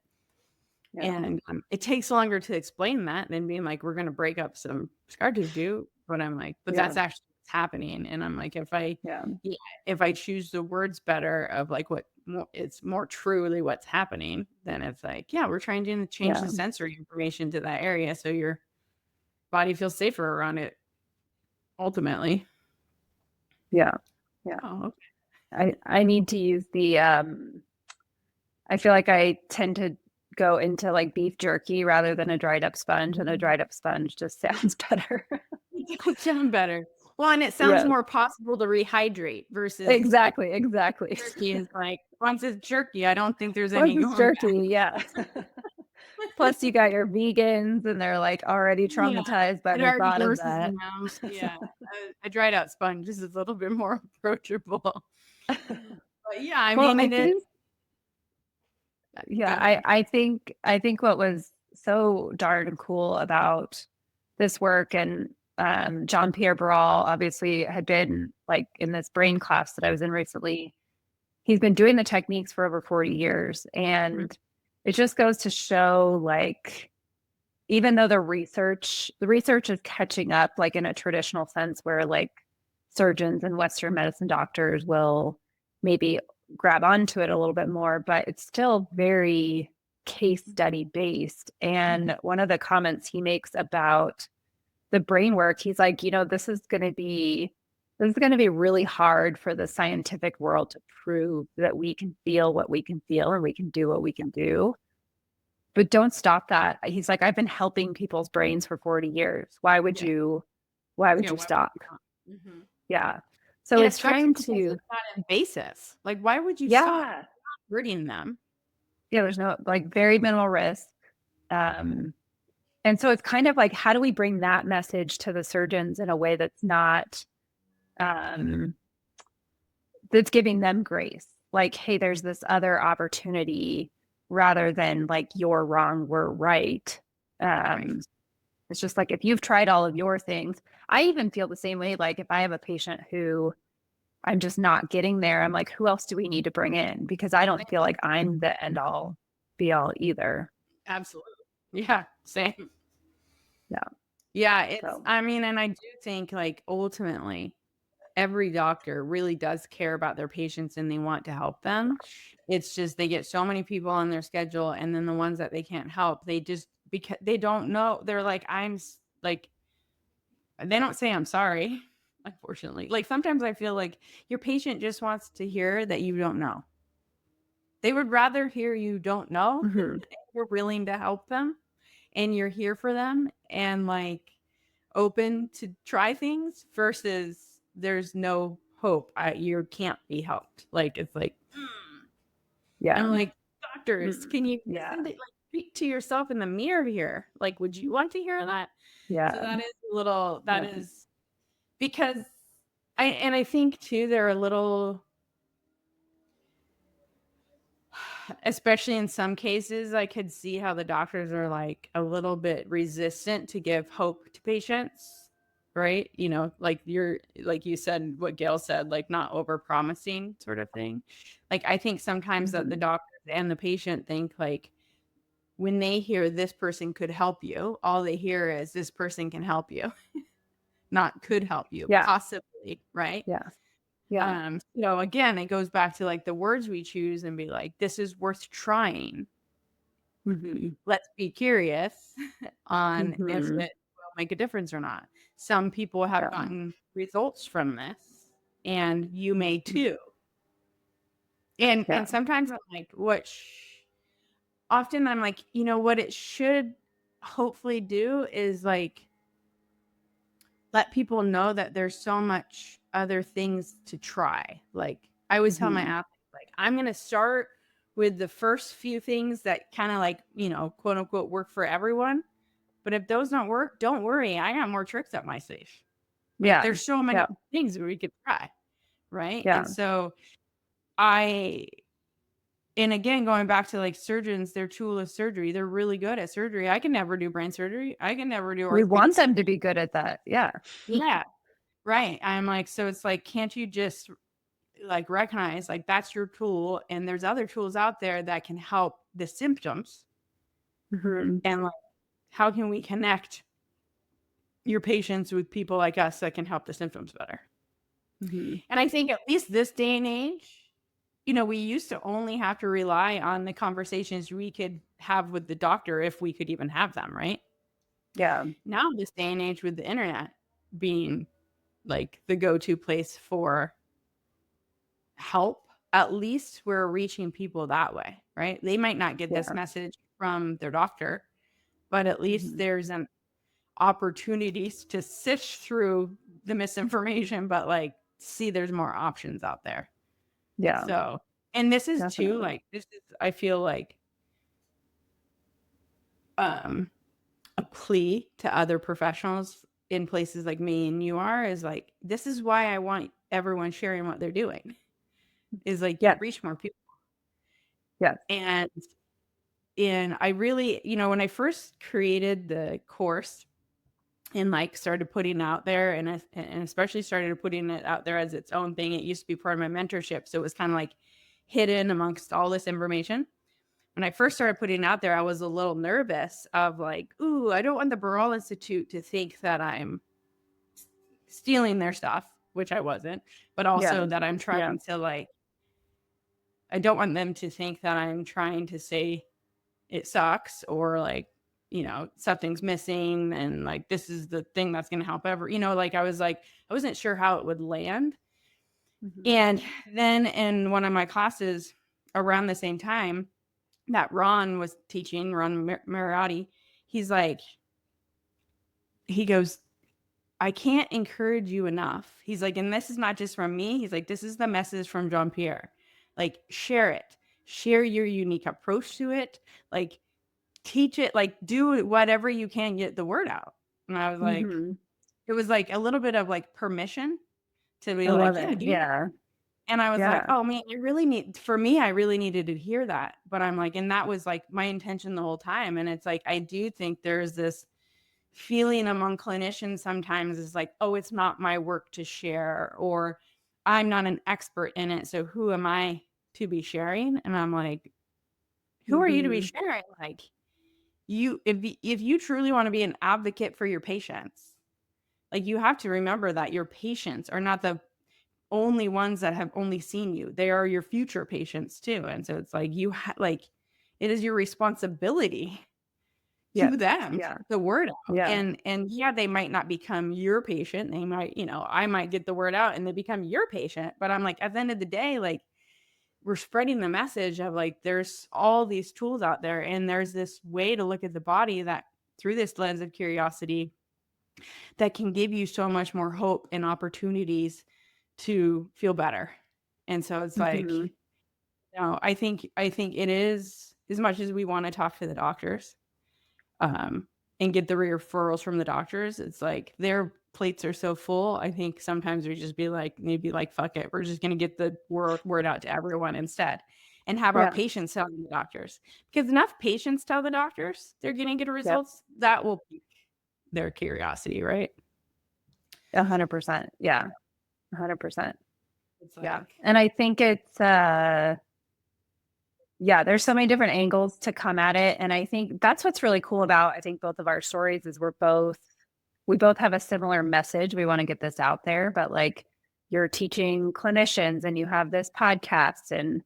Yeah. And it takes longer to explain that than being like, we're going to break up some scar tissue. But I'm like, but that's actually what's happening. And I'm like, if I choose the words better of like what it's more truly what's happening, then it's like, yeah, we're trying to change the sensory information to that area so your body feels safer around it ultimately. Yeah. Oh, okay. I need to use the I feel like I tend to go into like beef jerky rather than a dried up sponge, and a dried up sponge just sounds better. It does sound better. Well, and it sounds more possible to rehydrate versus exactly. jerky is like, once it's jerky, I don't think there's Once any it's going jerky, yeah. Plus you got your vegans and they're like already traumatized by it the already thought of bursts in that. the mouth. Yeah. A dried out sponge is a little bit more approachable. But yeah, I Well, mean, it is. Yeah, I think what was so darn cool about this work, and John Pierre Barral obviously had been like in this brain class that I was in recently. He's been doing the techniques for over 40 years, and it just goes to show like even though the research is catching up like in a traditional sense where like surgeons and Western medicine doctors will maybe grab onto it a little bit more, but it's still very case study based. And one of the comments he makes about the brain work, he's like, this is going to be really hard for the scientific world to prove that we can feel what we can feel and we can do what we can do. But don't stop that. He's like, I've been helping people's brains for 40 years. Why would you stop? Yeah. So and it's trying to it's not invasive. Like, why would you stop hurting them? Yeah, there's no like very minimal risk. And so it's kind of like, how do we bring that message to the surgeons in a way that's not that's giving them grace? Like, hey, there's this other opportunity rather than like you're wrong, we're right. It's just like if you've tried all of your things, I even feel the same way. Like if I have a patient who I'm just not getting there, I'm like, who else do we need to bring in? Because I don't feel like I'm the end all be all either. Absolutely. Yeah, same. Yeah. Yeah, I mean, and I do think like ultimately every doctor really does care about their patients and they want to help them. It's just they get so many people on their schedule, and then the ones that they can't help, they just because they don't know, they're like, they don't say I'm sorry, unfortunately. Like sometimes I feel like your patient just wants to hear that you don't know. They would rather hear you don't know. You're willing to help them and you're here for them and like open to try things versus there's no hope. You can't be helped. Like it's like, yeah. I'm like, doctors, can you speak to yourself in the mirror here? Like, would you want to hear that? Yeah. So that is a little. That is because I think too they're a little. Especially in some cases, I could see how the doctors are like a little bit resistant to give hope to patients, right? Like you said, what Gail said, like not over promising sort of thing. Like I think sometimes that the doctors and the patient think like when they hear this person could help you, all they hear is this person can help you, not could help you, Yeah. possibly, right? Yeah. Yeah. Again, it goes back to like the words we choose and be like, this is worth trying. Let's be curious on if it will make a difference or not. Some people have gotten results from this, and you may too. And sometimes I'm like, often I'm like, what it should hopefully do is like let people know that there's so much other things to try. Like I always tell my athletes, like, I'm going to start with the first few things that kind of like, quote unquote work for everyone. But if those don't work, don't worry. I got more tricks up my sleeve. Like, there's so many things we could try. Right. Yeah. And so and again, going back to like surgeons, their tool is surgery. They're really good at surgery. I can never do brain surgery. I can never do We want them to surgery. be good at that. Yeah. Yeah. Right. I'm like, so it's like, can't you just like recognize like that's your tool, and there's other tools out there that can help the symptoms, and like how can we connect your patients with people like us that can help the symptoms better? And I think at least this day and age, we used to only have to rely on the conversations we could have with the doctor if we could even have them, right? Yeah. Now this day and age with the internet being like the go-to place for help, at least we're reaching people that way, right? They might not get this message from their doctor, but at least there's an opportunities to sift through the misinformation, but like see there's more options out there. Yeah. So, and this is Definitely. too like I feel like a plea to other professionals in places like me and you are is like, this is why I want everyone sharing what they're doing, is like reach more people. Yeah. And I really, when I first created the course and like started putting it out there, and especially started putting it out there as its own thing, it used to be part of my mentorship. So it was kind of like hidden amongst all this information. When I first started putting it out there, I was a little nervous of like, ooh, I don't want the Barral Institute to think that I'm stealing their stuff, which I wasn't, but also that I'm trying to like, I don't want them to think that I'm trying to say it sucks or like, something's missing and like this is the thing that's going to help ever, like I was like, I wasn't sure how it would land. And then in one of my classes around the same time that Ron was teaching, Ron Mariotti, he's like, he goes, I can't encourage you enough. He's like, and this is not just from me. He's like, this is the message from Jean-Pierre. Like, share it. Share your unique approach to it. Like, teach it. Like, do whatever you can, get the word out. And I was like, it was like a little bit of like permission to be like, yeah. And I was like, oh man, I really needed to hear that. But I'm like, and that was like my intention the whole time. And it's like, I do think there's this feeling among clinicians sometimes is like, oh, it's not my work to share, or I'm not an expert in it, so who am I to be sharing? And I'm like, who are you to be sharing? Like, if you truly want to be an advocate for your patients, like you have to remember that your patients are not the only ones that have only seen you. They are your future patients too. And so it's like it is your responsibility to them, the word out. And they might not become your patient. They might, I might get the word out and they become your patient. But I'm like, at the end of the day, like we're spreading the message of like, there's all these tools out there, and there's this way to look at the body that through this lens of curiosity that can give you so much more hope and opportunities to feel better. And so it's like, I think it is, as much as we want to talk to the doctors, and get the referrals from the doctors, it's like their plates are so full. I think sometimes we just maybe like, fuck it. We're just going to get the word out to everyone instead, and have our patients telling the doctors, because enough patients tell the doctors they're getting good results. That will pique their curiosity, right? 100%. Yeah. 100%. It's like, And I think it's, Yeah, there's so many different angles to come at it. And I think that's what's really cool about, I think, both of our stories is we both have a similar message. We want to get this out there, but like you're teaching clinicians and you have this podcast and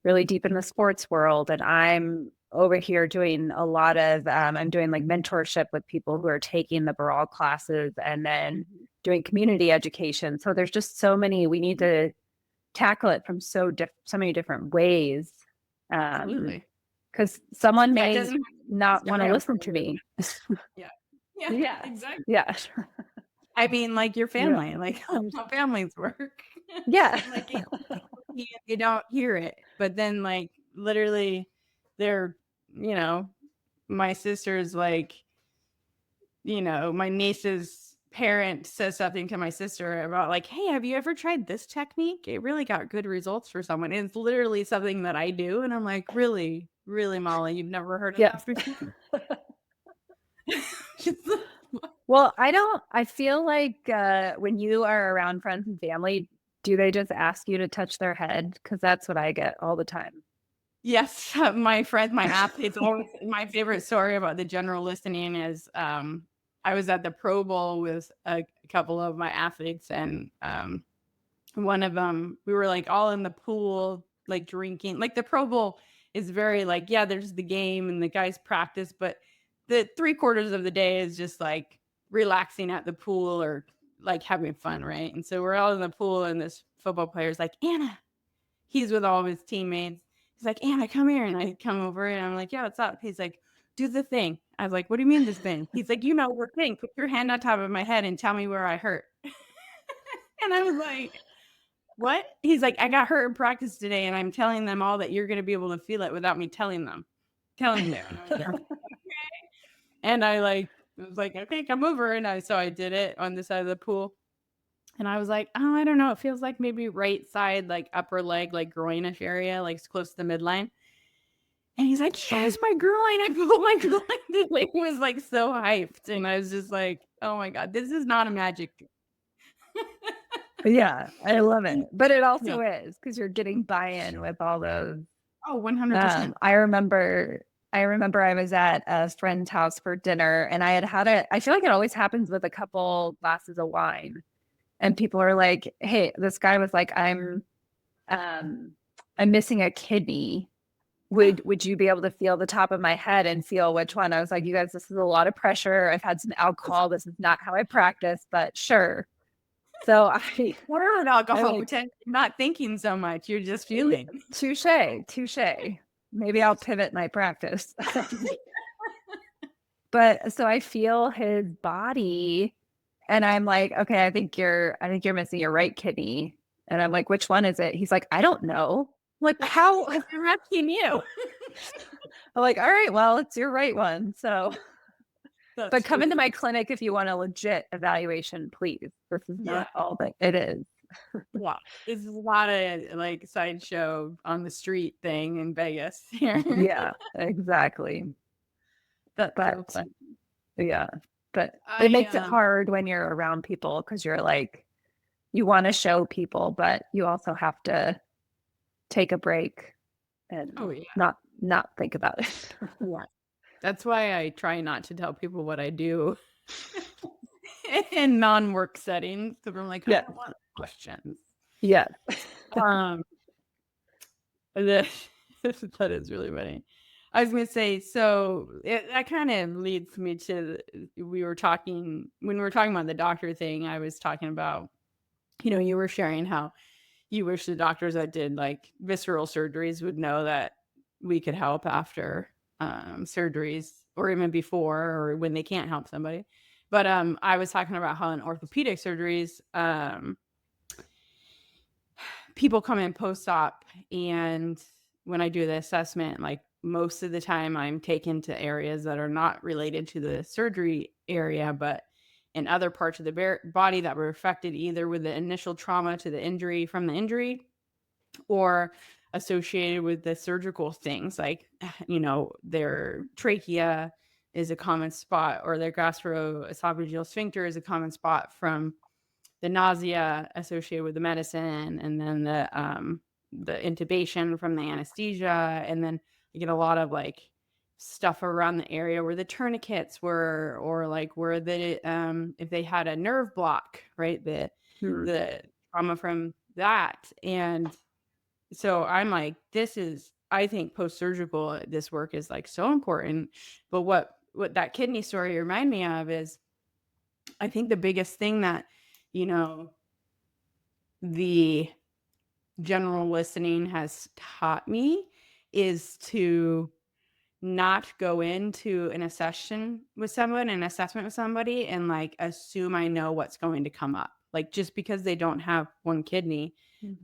really deep in the sports world. And I'm over here doing a lot of, I'm doing like mentorship with people who are taking the Baral classes and then doing community education. So there's just so many, we need to tackle it from so many different ways. Absolutely. Because someone Yeah, it may doesn't not want to have listen to me. Yeah. Yeah, Yeah. exactly. Yeah. I mean, like your Yeah. family, like how families work. Yeah. Like you don't hear it, but then like literally they're, you know, my sister's like, you know, my niece's parent says something to my sister about like, hey, have you ever tried this technique? It really got good results for someone. And it's literally something that I do. And I'm like, really, really, Molly, you've never heard of that before? Well, I feel like when you are around friends and family, do they just ask you to touch their head? Because that's what I get all the time. Yes, my friend, my athletes, always my favorite story about the general listening is I was at the Pro Bowl with a couple of my athletes, and one of them, we were like all in the pool, like drinking. Like the Pro Bowl is very like, yeah, there's the game and the guys practice, but the 3/4 of the day is just like relaxing at the pool or like having fun, right? And so we're all in the pool, and this football player is like, Anna, he's with all of his teammates. He's like, Anna, come here. And I come over and I'm like, yeah, what's up? He's like, do the thing. I was like, what do you mean this thing? He's like, you know, we're thing. Put your hand on top of my head and tell me where I hurt. And I was like, what? He's like, I got hurt in practice today, and I'm telling them all that you're going to be able to feel it without me telling them. And I was like, okay, come over. And so I did it on the side of the pool. And I was like, oh, I don't know. It feels like maybe right side, like upper leg, like groinish area, like close to the midline. And he's like, yes, my groin. I feel my groin. The leg was like so hyped. And I was just like, oh my God, this is not a magic. Yeah, I love it. But it also is because you're getting buy-in with all those. Oh, 100%. I remember I was at a friend's house for dinner and I feel like it always happens with a couple glasses of wine. And people are like, hey, this guy was like, I'm missing a kidney. Would you be able to feel the top of my head and feel which one? I was like, you guys, this is a lot of pressure. I've had some alcohol. This is not how I practice, but sure. So what are alcohol? Like, not thinking so much. You're just feeling. Touche. Maybe I'll pivot my practice. But so I feel his body and I'm like, okay, I think you're missing your right kidney. And I'm like, which one is it? He's like, I don't know. I'm like, how? I'm asking you. I'm like, all right, well, it's your right one. So, but come into my clinic if you want a legit evaluation, please. This is not all that it is. Wow. It's a lot of like sideshow on the street thing in Vegas here. Yeah, exactly. But so yeah, but it makes it hard when you're around people because you're like, you want to show people, but you also have to take a break and not think about it. Yeah. That's why I try not to tell people what I do in non-work settings because I'm like, I don't want questions. Yeah. That is really funny. I was going to say, so that kind of leads me to, when we were talking about the doctor thing, I was talking about, you were sharing how you wish the doctors that did like visceral surgeries would know that we could help after surgeries or even before or when they can't help somebody. But I was talking about how in orthopedic surgeries, people come in post-op, and when I do the assessment, like most of the time I'm taken to areas that are not related to the surgery area, but in other parts of the body that were affected either with the initial trauma to the injury from the injury or associated with the surgical things like, their trachea is a common spot or their gastroesophageal sphincter is a common spot from the nausea associated with the medicine, and then the intubation from the anesthesia, and then you get a lot of like stuff around the area where the tourniquets were, or like where the if they had a nerve block, right, the trauma from that. And so I'm like, I think post-surgical, this work is like so important. But what that kidney story remind me of is, I think the biggest thing that, you know, the general listening has taught me is to not go into an assessment with somebody and like assume I know what's going to come up. Like, just because they don't have one kidney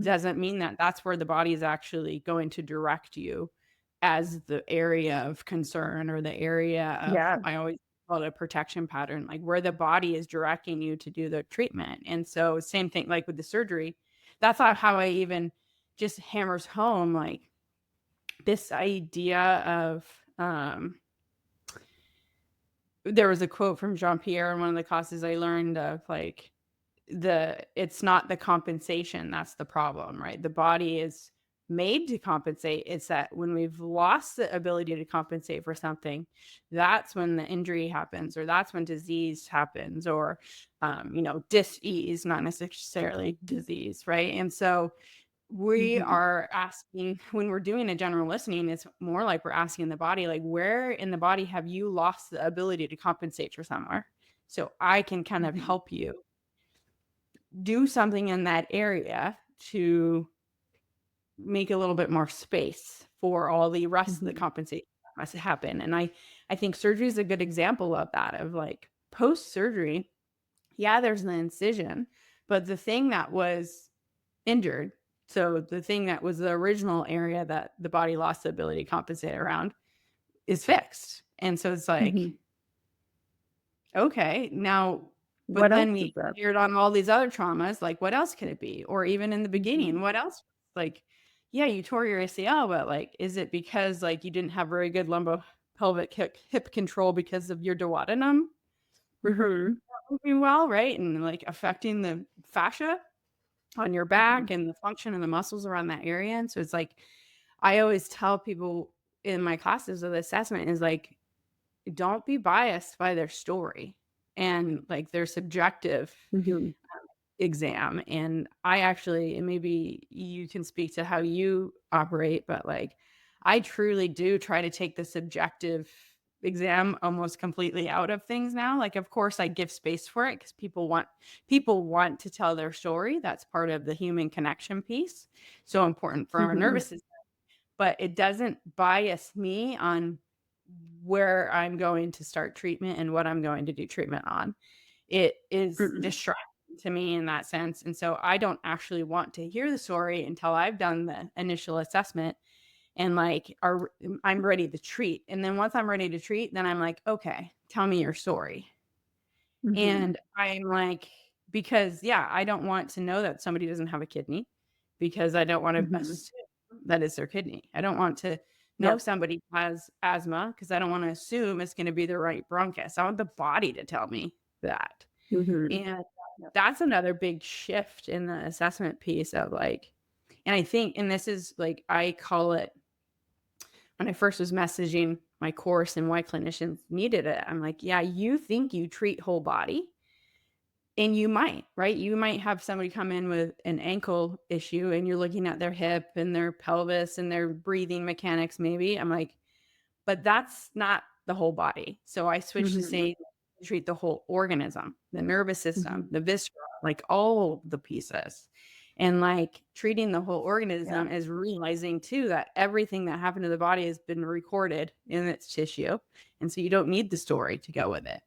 doesn't mean that that's where the body is actually going to direct you as the area of concern, or the area of, I always call it a protection pattern, like where the body is directing you to do the treatment. And so same thing like with the surgery. That's not how I even just hammers home like this idea of there was a quote from Jean-Pierre in one of the classes I learned of like, it's not the compensation that's the problem, right? The body is made to compensate. It's that when we've lost the ability to compensate for something, that's when the injury happens, or that's when disease happens, or dis-ease, not necessarily disease, right? And so we are asking, when we're doing a general listening, it's more like we're asking the body, like, where in the body have you lost the ability to compensate for somewhere? So I can kind of help you do something in that area to make a little bit more space for all the rest of the compensation that must happen. And I think surgery is a good example of that, of like post-surgery, yeah, there's an incision, but the thing that was injured, so the thing that was the original area that the body lost the ability to compensate around, is fixed. And so it's like, okay, now, but then we heard on all these other traumas, like what else could it be? Or even in the beginning, what else? Like, yeah, you tore your ACL, but like, is it because like you didn't have very good lumbopelvic hip control because of your duodenum moving well, right? And like affecting the fascia on your back and the function and the muscles around that area. And so it's like, I always tell people in my classes of the assessment is like, don't be biased by their story and like their subjective exam. And I actually, and maybe you can speak to how you operate, but like, I truly do try to take the subjective exam almost completely out of things now. Like, of course I give space for it because people want to tell their story. That's part of the human connection piece. So important for our nervous system, but it doesn't bias me on where I'm going to start treatment and what I'm going to do treatment on. It is distracting to me in that sense. And so I don't actually want to hear the story until I've done the initial assessment and like I'm ready to treat. And then once I'm ready to treat, then I'm like, okay, tell me your story. And I'm like, because I don't want to know that somebody doesn't have a kidney, because I don't want to assume that it's their kidney. I don't want to know somebody has asthma because I don't want to assume it's going to be the right bronchus. I want the body to tell me that. And that's another big shift in the assessment piece of like, and I think, and this is like, I call it, when I first was messaging my course and why clinicians needed it, I'm like, yeah, you think you treat whole body, and you might, right? You might have somebody come in with an ankle issue and you're looking at their hip and their pelvis and their breathing mechanics, maybe. I'm like, but that's not the whole body. So I switched to saying treat the whole organism, the nervous system, the visceral, like all the pieces. And like treating the whole organism is realizing too that everything that happened to the body has been recorded in its tissue. And so you don't need the story to go with it.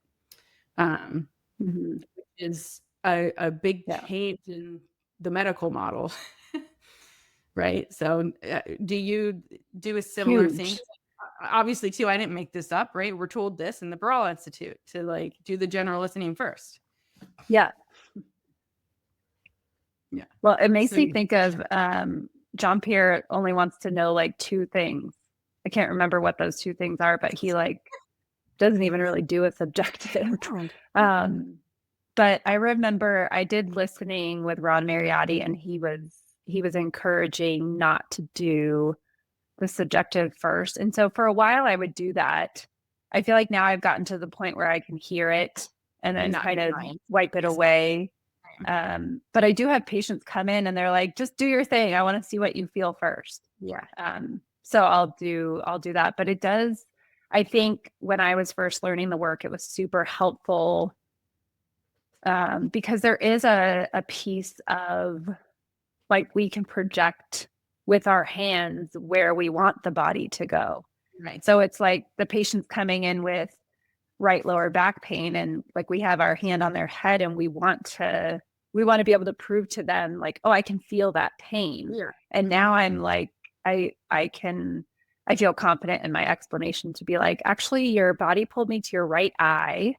Which is a big change in the medical model. Right. So do you do a similar thing? Obviously too, I didn't make this up, right? We're told this in the Barral Institute to like do the general listening first. Yeah. Well, it makes me think of Jean-Pierre only wants to know like two things. I can't remember what those two things are, but he like doesn't even really do a subjective. But I remember I did listening with Ron Mariotti, and he he was encouraging not to do the subjective first. And so for a while I would do that. I feel like now I've gotten to the point where I can hear it and then kind of wipe it away. But I do have patients come in and they're like, just do your thing. I want to see what you feel first. Yeah. So I'll do that. But it does, I think when I was first learning the work, it was super helpful because there is a piece of like we can project with our hands where we want the body to go. Right. So it's like the patient's coming in with right lower back pain and like we have our hand on their head and we want to be able to prove to them like, oh, I can feel that pain. Yeah. And now I'm like, I feel confident in my explanation to be like, actually, your body pulled me to your right eye.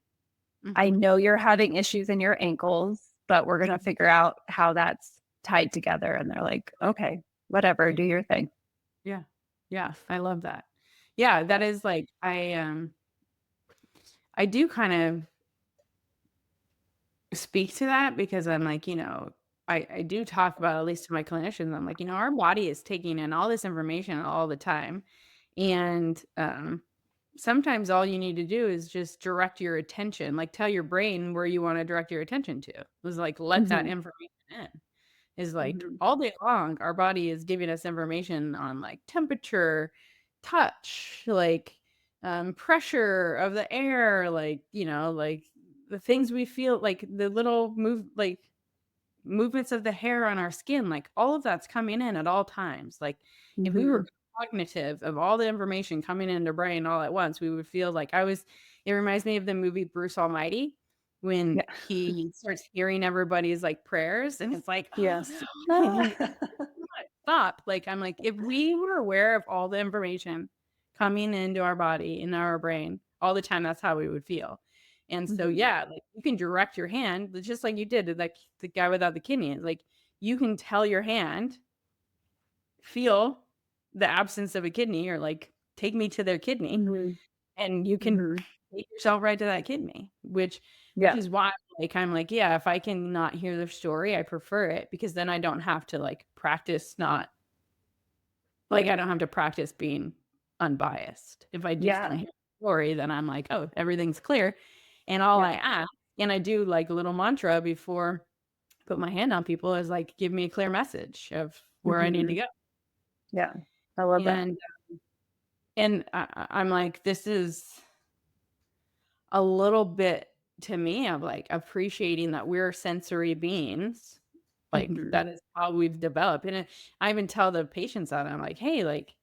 I know you're having issues in your ankles, but we're going to figure out how that's tied together. And they're like, okay, whatever, do your thing. Yeah. Yeah. I love that. Yeah. That is like, I do kind of speak to that because I'm like, I do talk about, at least to my clinicians, I'm like, our body is taking in all this information all the time. And sometimes all you need to do is just direct your attention, like tell your brain where you want to direct your attention to. It was like, let that information in. Is like all day long, our body is giving us information on like temperature, touch, like pressure of the air, like, like the things we feel, like the little movements of the hair on our skin, like all of that's coming in at all times. Like if we were cognitive of all the information coming into the brain all at once, we would feel like it reminds me of the movie Bruce Almighty when he starts hearing everybody's like prayers and it's like, yes, stop. Like, I'm like, if we were aware of all the information coming into our body, in our brain all the time, that's how we would feel. And so, yeah, like you can direct your hand just like you did, like the guy without the kidney. Like you can tell your hand, feel the absence of a kidney, or like take me to their kidney, and you can take yourself right to that kidney, which is why like I'm like, yeah, if I can not hear their story, I prefer it because then I don't have to like practice I don't have to practice being unbiased. If I just can hear the story, then I'm like, oh, everything's clear. And all I ask, and I do like a little mantra before I put my hand on people, is like, give me a clear message of where I need to go. Yeah. I love that. And I'm like, this is a little bit to me of like appreciating that we're sensory beings. Like that is how we've developed. And I even tell the patients that I'm like, hey, like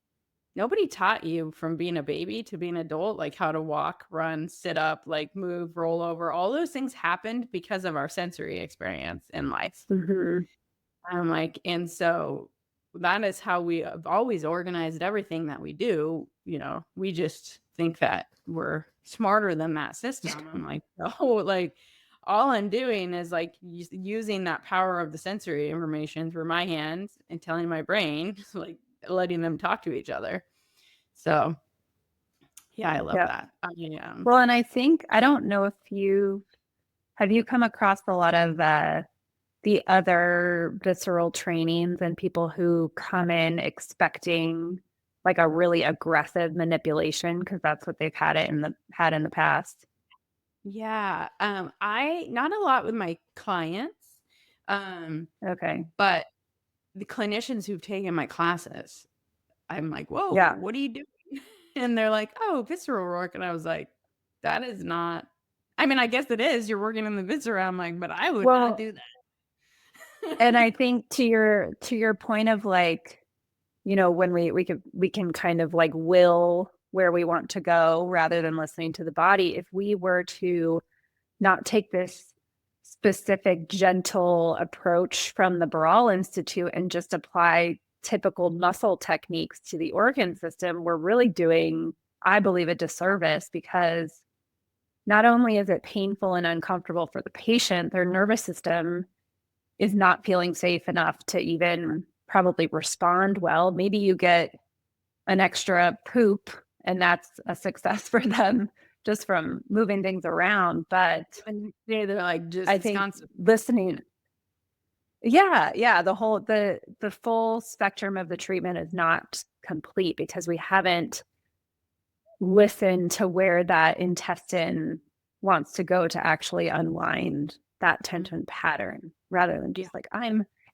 nobody taught you from being a baby to being an adult, like how to walk, run, sit up, like move, roll over. All those things happened because of our sensory experience in life. I'm like, and so that is how we have always organized everything that we do. We just think that we're smarter than that system. I'm like, oh, like all I'm doing is like using that power of the sensory information through my hands and telling my brain, like letting them talk to each other. So yeah, I love that. Well, and I think, I don't know if have you come across a lot of the other visceral trainings and people who come in expecting like a really aggressive manipulation because that's what they've had in the past? Yeah. I not a lot with my clients. Okay. But the clinicians who've taken my classes, I'm like, whoa, what are you doing? And they're like, oh, visceral work. And I was like, that is not, I mean, I guess it is. You're working in the viscera. I'm like, but I would not do that. And I think to your point of like, when we can kind of like will where we want to go rather than listening to the body. If we were to not take this specific gentle approach from the Baral Institute and just apply typical muscle techniques to the organ system, we're really doing, I believe, a disservice, because not only is it painful and uncomfortable for the patient, their nervous system is not feeling safe enough to even probably respond well. Maybe you get an extra poop and that's a success for them just from moving things around. But they're like, just I think listening Yeah. The full spectrum of the treatment is not complete because we haven't listened to where that intestine wants to go to actually unwind that tension pattern rather than Yeah. just like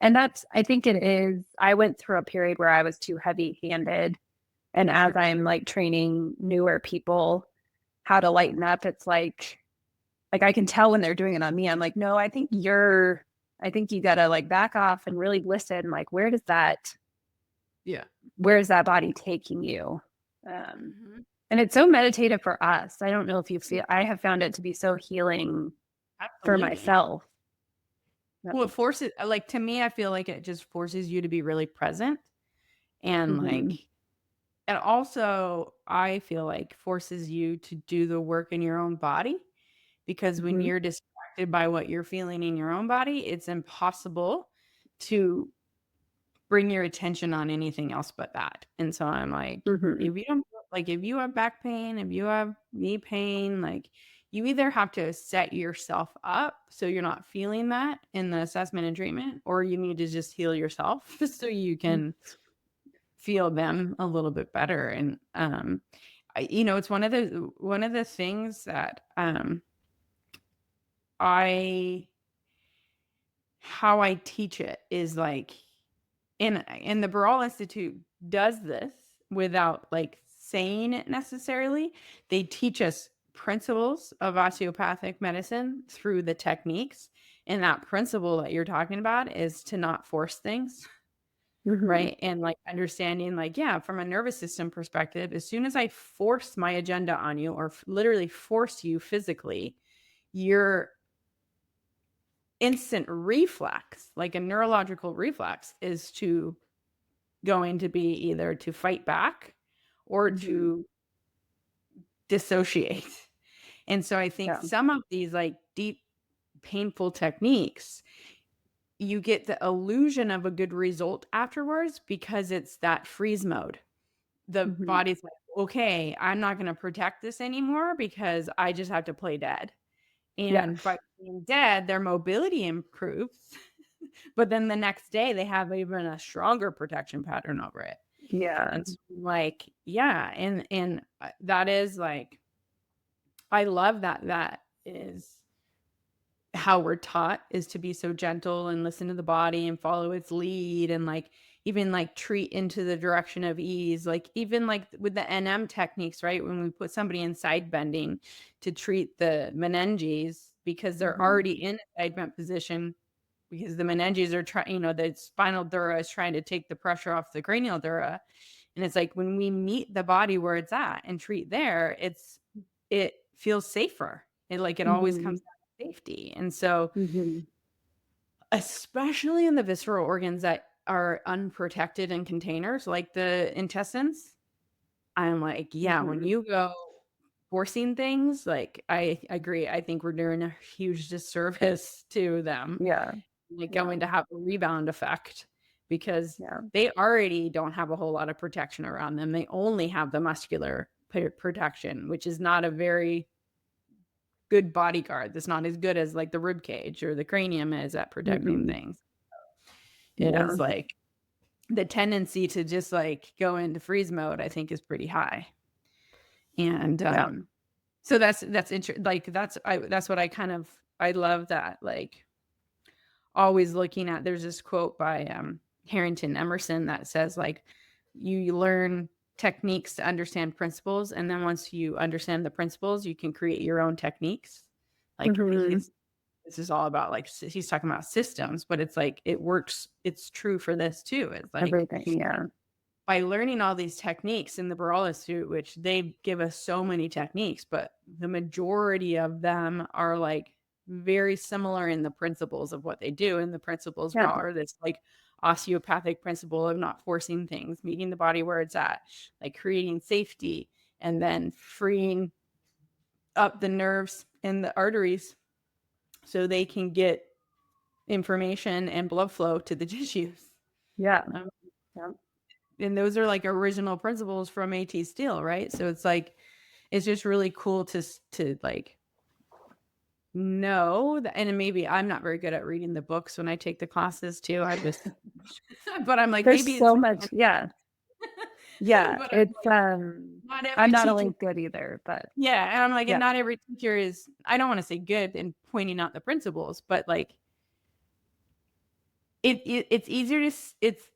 and that's, I think it is, I went through a period where I was too heavy handed. And as Sure. I'm like training newer people how to lighten up, it's like I can tell when they're doing it on me. I'm like, no, I think you gotta like back off and really listen. Like, Yeah. where's that body taking you? Um, Mhm. and it's so meditative for us. I don't know if you feel, I have found it to be so healing for Absolutely. myself. Well, it forces, like, to me, I feel like it just forces you to be really present and like, Mm-hmm. and also I feel like forces you to do the work in your own body, because when Mm-hmm. you're distracted by what you're feeling in your own body, it's impossible to bring your attention on anything else but that. And so I'm like, Mm-hmm. if you don't, like, if you have back pain, if you have knee pain, like, you either have to set yourself up so you're not feeling that in the assessment and treatment, or you need to just heal yourself so you can feel them a little bit better. And it's one of the things that I how I teach it is like, and the Barral Institute does this without like saying it necessarily. They teach us principles of osteopathic medicine through the techniques. And that principle that you're talking about is to not force things, Mm-hmm. right? And like understanding, like, yeah, from a nervous system perspective, as soon as I force my agenda on you, or literally force you physically, your instant reflex, like a neurological reflex, is going to be either to fight back or Mm-hmm. to dissociate. And so I think Yeah. some of these like deep, painful techniques, you get the illusion of a good result afterwards because it's that freeze mode. The Mm-hmm. body's like, okay, I'm not going to protect this anymore because I just have to play dead. Yeah. And by being dead, their mobility improves. But then the next day, they have even a stronger protection pattern over it. Yeah. And so, like, yeah, and that is like, I love that that is how we're taught, is to be so gentle and listen to the body and follow its lead, and like even like treat into the direction of ease, like even like with the NM techniques, right? When we put somebody in side bending to treat the meninges because they're Mm-hmm. already in a side bent position, because the meninges are trying, the spinal dura is trying to take the pressure off the cranial dura. And it's like when we meet the body where it's at and treat there, it feels safer. It always Mm-hmm. comes down to safety. And so, Mm-hmm. especially in the visceral organs that are unprotected in containers, like the intestines, I'm like, yeah, when Mm-hmm. you go forcing things, like I agree. I think we're doing a huge disservice to them, Yeah. like Yeah. going to have a rebound effect, because Yeah. they already don't have a whole lot of protection around them. They only have the muscular protection, which is not a very good bodyguard. That's not as good as like the rib cage or the cranium is at protecting Mm-mm. things. It Yeah. is like the tendency to just like go into freeze mode, I think, is pretty high. And Yeah. so that's interesting. Like that's what I love that, like, always looking at, there's this quote by Harrington Emerson that says like, you learn techniques to understand principles, and then once you understand the principles, you can create your own techniques. Like Mm-hmm. this is all about like he's talking about systems, but it's like it works. It's true for this too. It's like Everything. Yeah. by learning all these techniques in the Barral Institute, which they give us so many techniques, but the majority of them are like very similar in the principles of what they do. And the principles Yeah. are this like osteopathic principle of not forcing things, meeting the body where it's at, like creating safety, and then freeing up the nerves and the arteries so they can get information and blood flow to the tissues. Yeah. Um, Yeah. and those are like original principles from AT Steel, right? So it's like, it's just really cool to like know that, and maybe I'm not very good at reading the books when I take the classes too. I just, but I'm like, There's maybe it's, so much. Yeah. Yeah. but I'm It's, like, not I'm every not teacher. only good either, but Yeah. And I'm like, and yeah. not every teacher is, I don't want to say good in pointing out the principles, but like, it's easier to, it's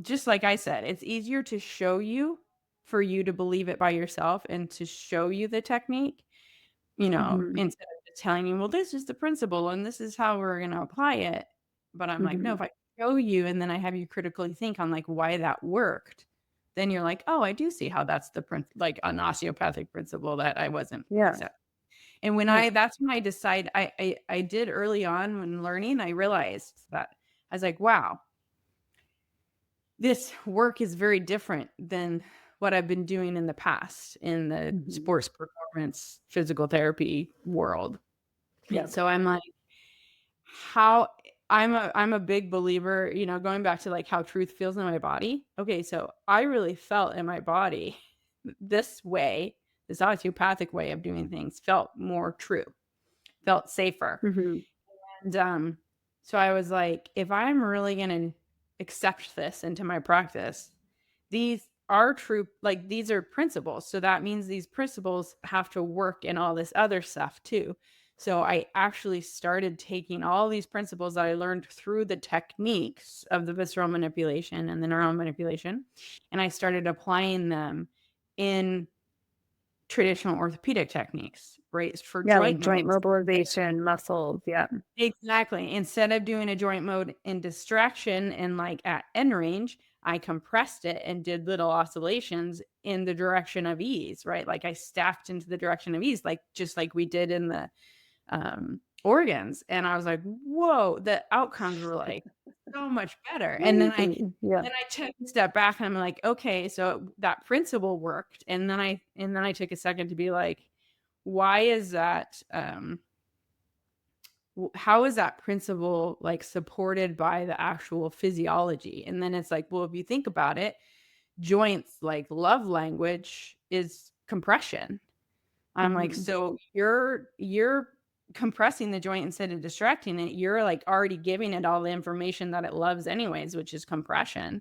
just like I said, it's easier to show you for you to believe it by yourself and to show you the technique, Mhm. instead of just telling you, well, this is the principle and this is how we're going to apply it. But I'm like, no, Mhm. if I show you and then I have you critically think on like why that worked, then you're like, oh, I do see how that's the like an osteopathic principle that I wasn't. Yeah. And when Yeah. that's when I decide I did early on when learning, I realized that I was like, wow, this work is very different than what I've been doing in the past in the Mhm. sports performance physical therapy world. Yeah. And so I'm like, how I'm a big believer, going back to like how truth feels in my body. Okay, so I really felt in my body this way, this osteopathic way of doing things felt more true, felt safer. Mhm. And so I was like, if I'm really gonna accept this into my practice, these are true, like these are principles. So that means these principles have to work in all this other stuff too. So I actually started taking all these principles that I learned through the techniques of the visceral manipulation and the neural manipulation, and I started applying them in traditional orthopedic techniques, right? For Yeah, like joint joint modes. mobilization, muscles. Yeah. Exactly. Instead of doing a joint mode in distraction and like at end range, I compressed it and did little oscillations in the direction of ease, right? Like I stacked into the direction of ease, like just like we did in the organs. And I was like, whoa, the outcomes were like so much better. And then I Mhm. Yeah. then I took a step back and I'm like, okay, so that principle worked. And then I took a second to be like, why is that how is that principle like supported by the actual physiology? And then it's like, well, if you think about it, joints like love language is compression. I'm like, Mhm. so you're compressing the joint instead of distracting it. You're like already giving it all the information that it loves anyways, which is compression.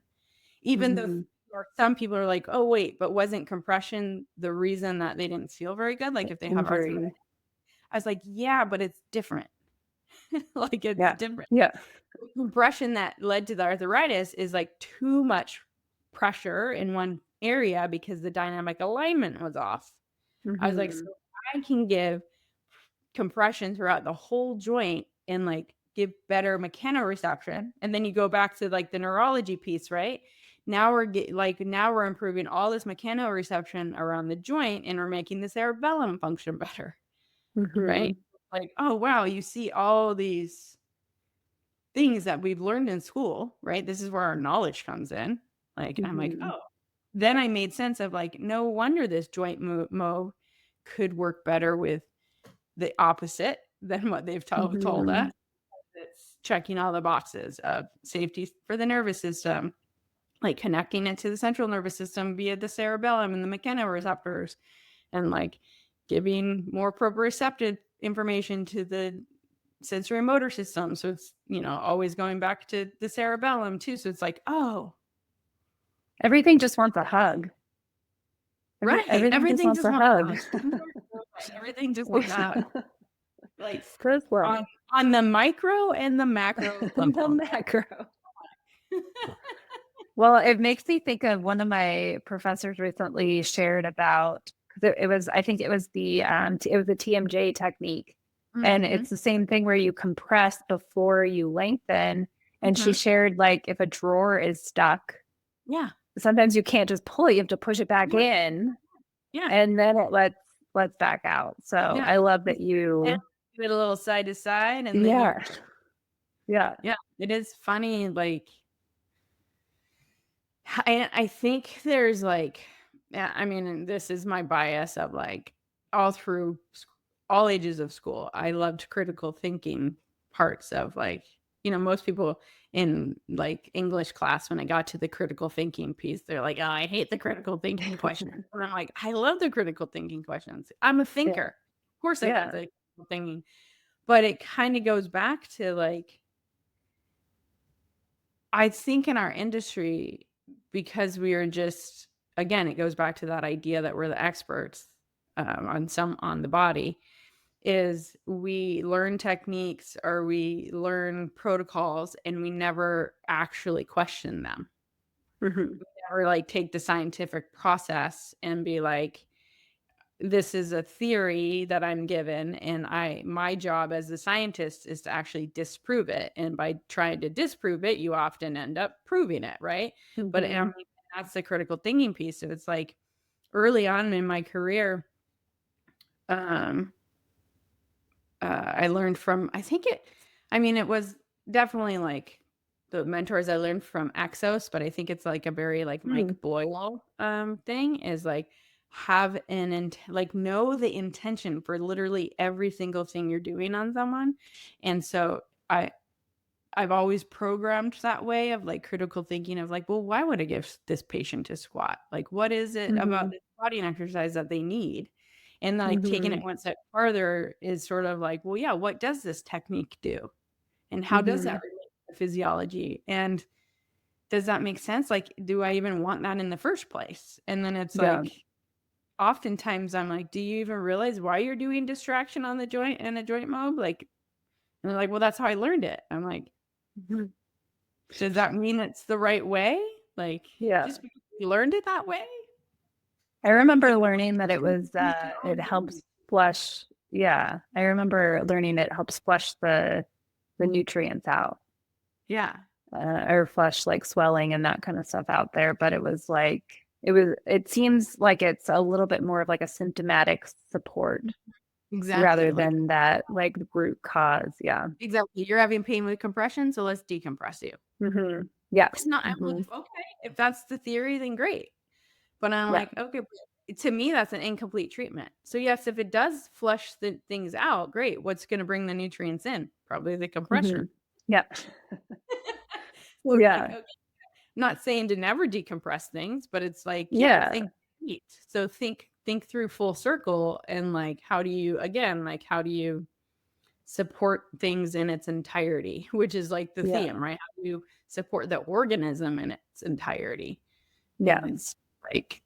Even though Mhm. or some people are like, oh wait, but wasn't compression the reason that they didn't feel very good? Like if they have arthritis. Injury. I was like, yeah, but it's different. Like it's Yeah. different. Yeah. Compression that led to the arthritis is like too much pressure in one area because the dynamic alignment was off. I was like, so Mhm. I can give compression throughout the whole joint and like give better mechanoreception. And then you go back to like the neurology piece, right? Now we're improving all this mechanoreception around the joint and we're making the cerebellum function better, right? Mhm. Like, oh wow, you see all these things that we've learned in school, right? This is where our knowledge comes in. Like, I'm like, Mhm. oh, then I made sense of like, no wonder this joint mode could work better with the opposite than what they've told us. Mhm. It's checking all the boxes of safety for the nervous system, like connecting it to the central nervous system via the cerebellum and the mechanoreceptors, and like giving more proprioceptive information to the sensory motor system. So it's, always going back to the cerebellum too. So it's like, oh, Everything just wants a hug. right. Everything just Everything wants just a wants hug. out. Everything just wants out. Like Chris will. on the micro and the macro The level. macro. Well, it makes me think of one of my professors recently shared about, because it was, I think it was it was the TMJ technique. And Mm-hmm. it's the same thing where you compress before you lengthen. And she Mm-hmm. shared, like, if a drawer is stuck, Yeah. sometimes you can't just pull it, you have to push it back Yeah. in, Yeah. and then it lets back out. So Yeah. I love that And you, do it a little side to side, and then yeah, yeah. yeah, it is funny. Like, I think there's like, yeah, I mean, this is my bias of like all through all ages of school. I loved critical thinking parts of like, most people in like English class, when I got to the critical thinking piece, they're like, oh, I hate the critical thinking questions. And I'm like, I love the critical thinking questions. I'm a Yeah, thinker. Of course I love yeah. the critical thinking. But it kind of goes back to like, I think in our industry, because we are just, again, it goes back to that idea that we're the experts on the body, is we learn techniques or we learn protocols and we never actually question them. Mm-hmm. We never like take the scientific process and be like, this is a theory that I'm given, and my job as a scientist is to actually disprove it. And by trying to disprove it, you often end up proving it, right? But I mean, that's the critical thinking piece. So it's like early on in my career, I learned from, it was definitely like the mentors I learned from Exos, but I think it's like a very like Mike Boyle thing, is like have like know the intention for literally every single thing you're doing on someone. And so I've always programmed that way of like critical thinking of like, well, why would I give this patient a squat? Like, what is it about this squatting exercise that they need? And like taking it one step farther is sort of like, well, yeah, what does this technique do? And how does that relate to physiology? And does that make sense? Like, do I even want that in the first place? And then it's like, oftentimes I'm like, do you even realize why you're doing distraction on the joint and a joint mob? Like, and they're like, well, that's how I learned it. I'm like, does that mean it's the right way? Like, just because you learned it that way? I remember learning that it was it helps flush. Yeah, I remember learning it helps flush the nutrients out. Yeah. Or flush like swelling and that kind of stuff out there. But it was like it seems like it's a little bit more of like a symptomatic support. Exactly. Rather than that like root cause. Yeah. Exactly. You're having pain with compression, so let's decompress you. Yeah. It's not, I'm like, okay, if that's the theory, then great. But I'm like, okay, to me, that's an incomplete treatment. So yes, if it does flush the things out, great. What's going to bring the nutrients in? Probably the compression. Yeah. Well, yeah. Like, okay. Not saying to never decompress things, but it's like, think deep. So think through full circle, and like, how do you support things in its entirety, which is like the theme, right? How do you support the organism in its entirety? Yeah. And it's like,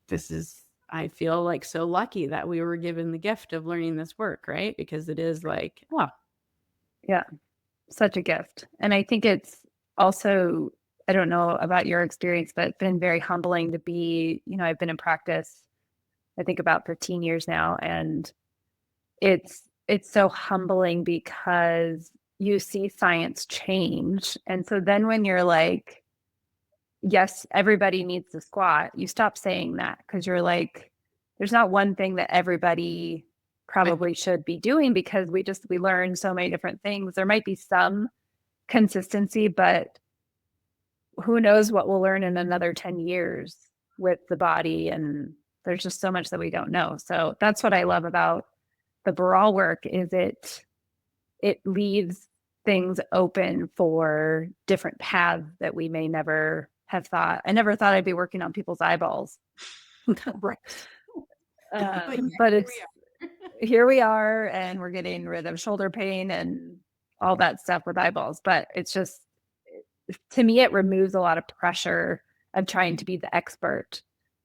I feel like so lucky that we were given the gift of learning this work, right? Because it is like, oh. Yeah, such a gift. And I think it's also, I don't know about your experience, but it's been very humbling to be, I've been in practice, I think about 15 years now. And it's so humbling because you see science change. And so then when you're like, yes, everybody needs to squat, you stop saying that because you're like, there's not one thing that everybody probably should be doing, because we learn so many different things. There might be some consistency, but who knows what we'll learn in another 10 years with the body. And there's just so much that we don't know. So that's what I love about the Baral work, is it leaves things open for different paths that we may never have thought. I never thought I'd be working on people's eyeballs. Right. But it's here we are, and we're getting rid of shoulder pain and all that stuff with eyeballs. But it's just, to me, it removes a lot of pressure of trying to be the expert,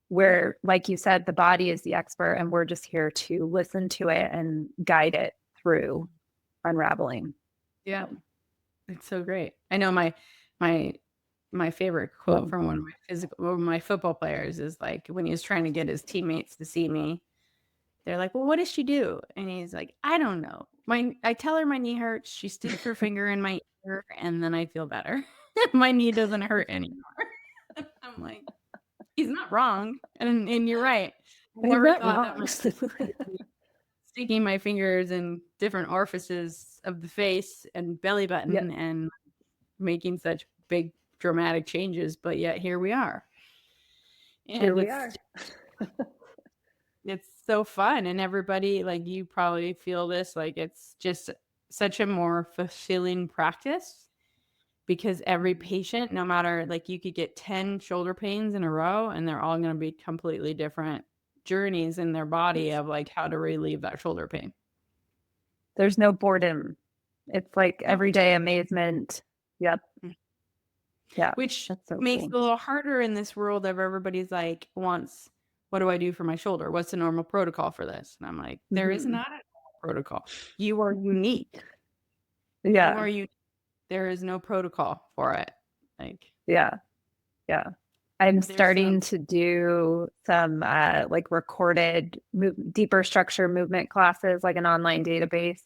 where, like you said, the body is the expert and we're just here to listen to it and guide it through unraveling. Yeah. It's so great. I know my favorite quote from one of my football players is like, when he was trying to get his teammates to see me, they're like, well, what does she do? And he's like, I don't know. I tell her my knee hurts. She sticks her finger in my ear, and then I feel better. My knee doesn't hurt anymore. I'm like, he's not wrong. And you're right. I never thought that sticking my fingers in different orifices of the face and belly button and making such big dramatic changes, but yet here we are. And here we are. It's so fun, and everybody, like, you probably feel this, like, it's just such a more fulfilling practice, because every patient, no matter, like, you could get 10 shoulder pains in a row and they're all going to be completely different journeys in their body of like how to relieve that shoulder pain. There's no boredom It's like everyday amazement. Yep. Yeah. Which That's so makes cool. it a little harder in this world of everybody's like wants, what do I do for my shoulder? What's the normal protocol for this? And I'm like, there is not a normal protocol. You are unique. Yeah. You are unique. There is no protocol for it. Like, yeah. Yeah. I'm starting to do some like recorded deeper structure movement classes, like an online database.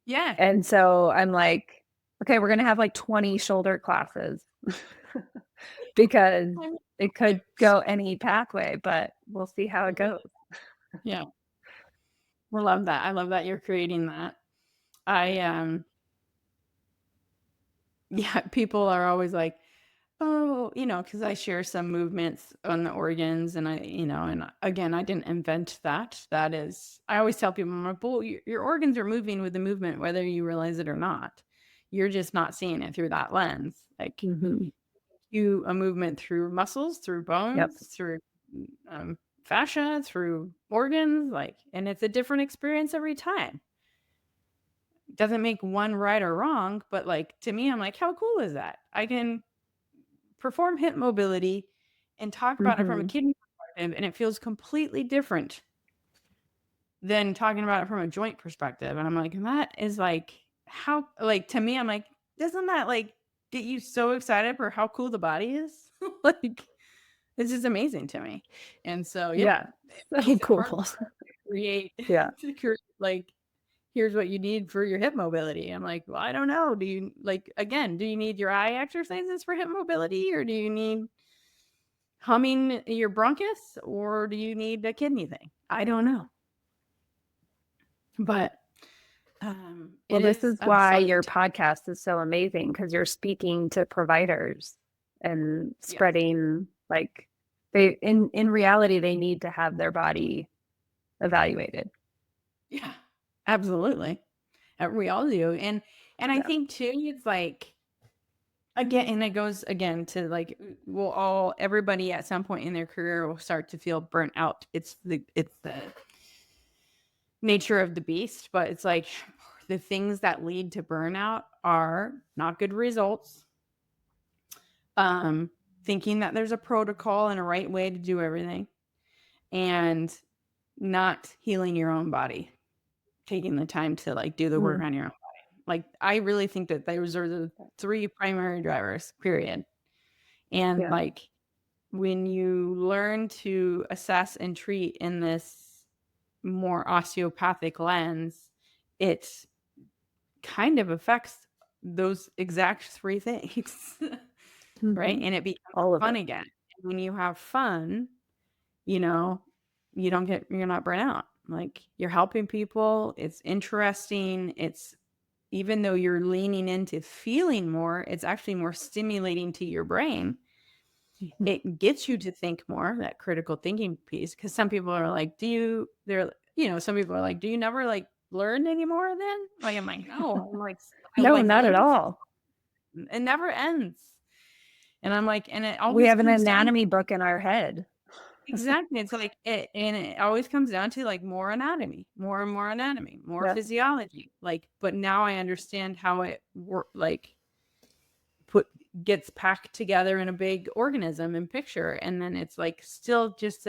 yeah. And so I'm like, okay, we're going to have like 20 shoulder classes because it could go any pathway, but we'll see how it goes. Yeah. We love that. I love that you're creating that. Yeah, people are always like, oh, because I share some movements on the organs and and again, I didn't invent that. That is, I always tell people, I'm like, well, your organs are moving with the movement, whether you realize it or not. You're just not seeing it through that lens. Like a movement through muscles, through bones, through fascia, through organs, and it's a different experience every time. Doesn't make one right or wrong, but to me, I'm like, how cool is that? I can perform hip mobility and talk about it from a kidney perspective, and it feels completely different than talking about it from a joint perspective. And I'm like, and that is how, to me, I'm like, doesn't that get you so excited for how cool the body is? It's just amazing to me. And so, so cool. Create, here's what you need for your hip mobility. I'm like, well, I don't know. Do you do you need your eye exercises for hip mobility, or do you need humming your bronchus, or do you need a kidney thing? I don't know. But well, this is why your podcast is so amazing, because you're speaking to providers and spreading they in reality they need to have their body evaluated. Yeah, absolutely. We all do. And I think too, it's again, and it goes again to everybody at some point in their career will start to feel burnt out. It's the nature of the beast, but it's the things that lead to burnout are not good results. Thinking that there's a protocol and a right way to do everything, and not healing your own body, taking the time to do the work on your own body. I really think that those are the three primary drivers, period. And when you learn to assess and treat in this more osteopathic lens, it kind of affects those exact three things. Right? And it becomes fun again. And when you have fun, you're not burnt out. You're helping people. It's interesting. It's, even though you're leaning into feeling more, it's actually more stimulating to your brain. It gets you to think more, that critical thinking piece. Because some people are like, some people are like, do you never learn anymore then? I'm like, no. I'm like, no, not at all. It never ends. And I'm like, and it always, we have an anatomy book in our head. Exactly. It's and it always comes down to more anatomy, more and more anatomy, more physiology. But now I understand how it gets packed together in a big organism and picture. And then it's still just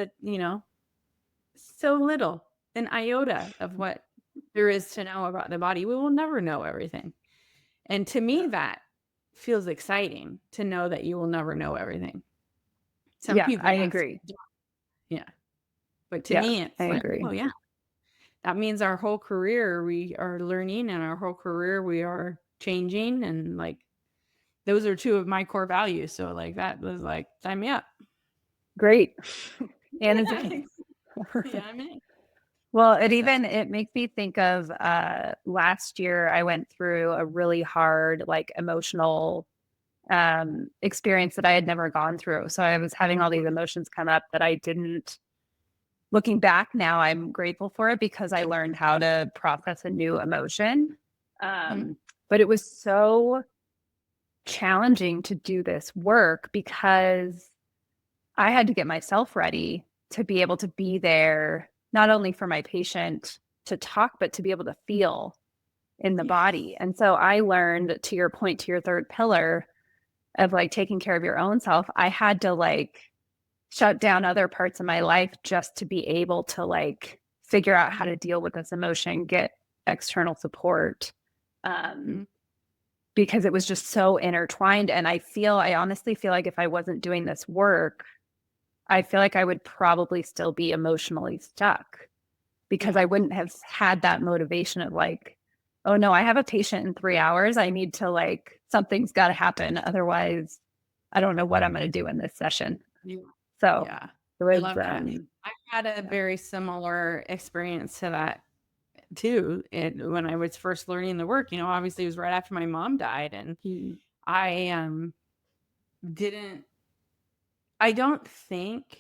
so little, an iota of what there is to know about the body. We will never know everything. And to me, that feels exciting, to know that you will never know everything. Some people, I agree. Yeah. But to me, it's I agree. Oh yeah, that means our whole career we are learning, and our whole career we are changing, and those are two of my core values. So that was sign me up. Great. And it's I'm in. Well, it makes me think of last year I went through a really hard emotional experience that I had never gone through. So I was having all these emotions come up that I didn't. Looking back now, I'm grateful for it, because I learned how to process a new emotion. But it was so challenging to do this work, because I had to get myself ready to be able to be there, not only for my patient to talk, but to be able to feel in the body. And so I learned, to your point, to your third pillar of like taking care of your own self, I had to like shut down other parts of my life just to be able to like figure out how to deal with this emotion, get external support. Because it was just so intertwined. And I honestly feel like if I wasn't doing this work, I feel like I would probably still be emotionally stuck because I wouldn't have had that motivation of like, oh no, I have a patient in 3 hours. I need to like, something's got to happen. Otherwise, I don't know what I'm going to do in this session. So yeah, it was, I love that. I had a very similar experience to that too. When I was first learning the work, obviously it was right after my mom died, and I don't think,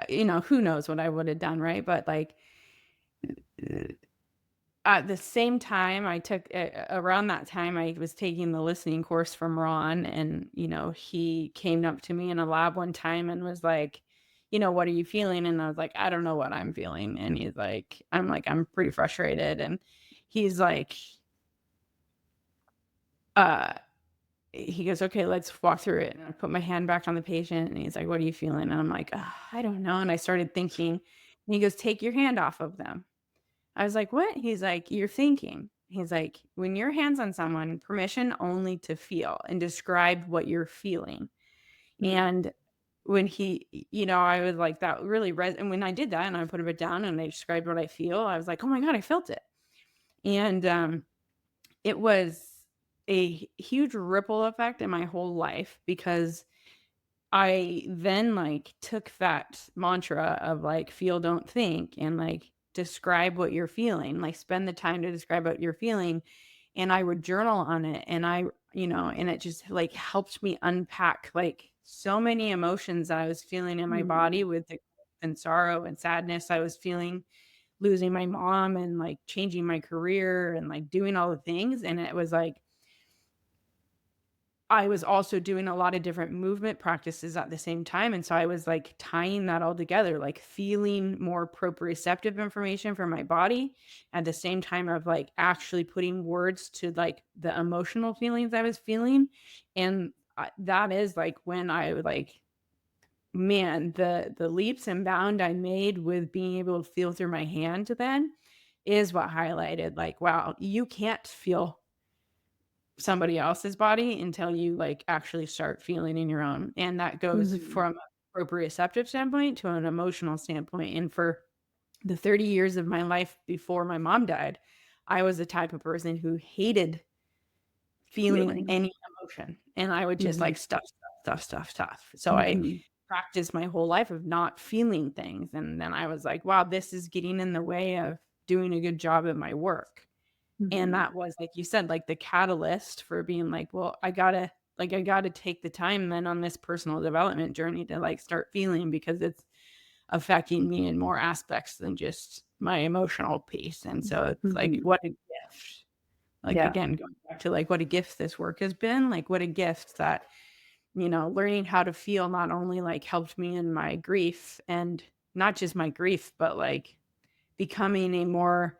who knows what I would have done, right? But like at the same time, I took around that time, I was taking the listening course from Ron, and he came up to me in a lab one time and was like, what are you feeling? And I was like, I don't know what I'm feeling. And he's like, I'm pretty frustrated. And he's like, he goes, okay, let's walk through it. And I put my hand back on the patient, and he's like, what are you feeling? And I'm like, I don't know. And I started thinking, and he goes, take your hand off of them. I was like, what? He's like, you're thinking. He's like, when your hand's on someone, permission only to feel and describe what you're feeling. And when I was like, that really and when I did that and I put it down and I described what I feel, I was like, oh my God, I felt it. And it was a huge ripple effect in my whole life, because I then like took that mantra of like feel, don't think, and like describe what you're feeling, like spend the time to describe what you're feeling. And I would journal on it, and and it just like helped me unpack like so many emotions that I was feeling in my body, with the and sorrow and sadness I was feeling, losing my mom and like changing my career and like doing all the things. And it was like I was also doing a lot of different movement practices at the same time. And so I was like tying that all together, like feeling more proprioceptive information from my body at the same time of like actually putting words to like the emotional feelings I was feeling. And that is like when I would like, man, the leaps and bound I made with being able to feel through my hand then is what highlighted like, wow, you can't feel somebody else's body until you like actually start feeling in your own. And that goes from a proprioceptive standpoint to an emotional standpoint. And for the 30 years of my life before my mom died, I was the type of person who hated feeling any emotion, and I would just like stuff. So I practiced my whole life of not feeling things, and then I was like, wow, this is getting in the way of doing a good job at my work. And that was, like you said, like the catalyst for being like, well, I gotta take the time then on this personal development journey to like start feeling, because it's affecting me in more aspects than just my emotional piece. And so it's like, what a gift. Like, again, going back to like what a gift this work has been, like what a gift that, learning how to feel not only like helped me in my grief, and not just my grief, but like becoming a more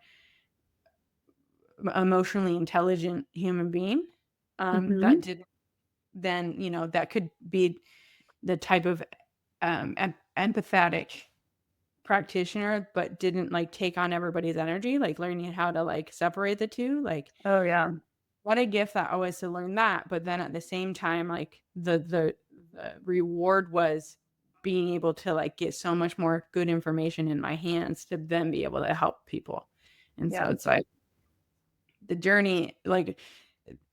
emotionally intelligent human being, that did then, that could be the type of empathetic practitioner, but didn't like take on everybody's energy, like learning how to like separate the two. Like, oh yeah, what a gift that was to learn that. But then at the same time, like the reward was being able to like get so much more good information in my hands to then be able to help people. And so it's like the journey, like,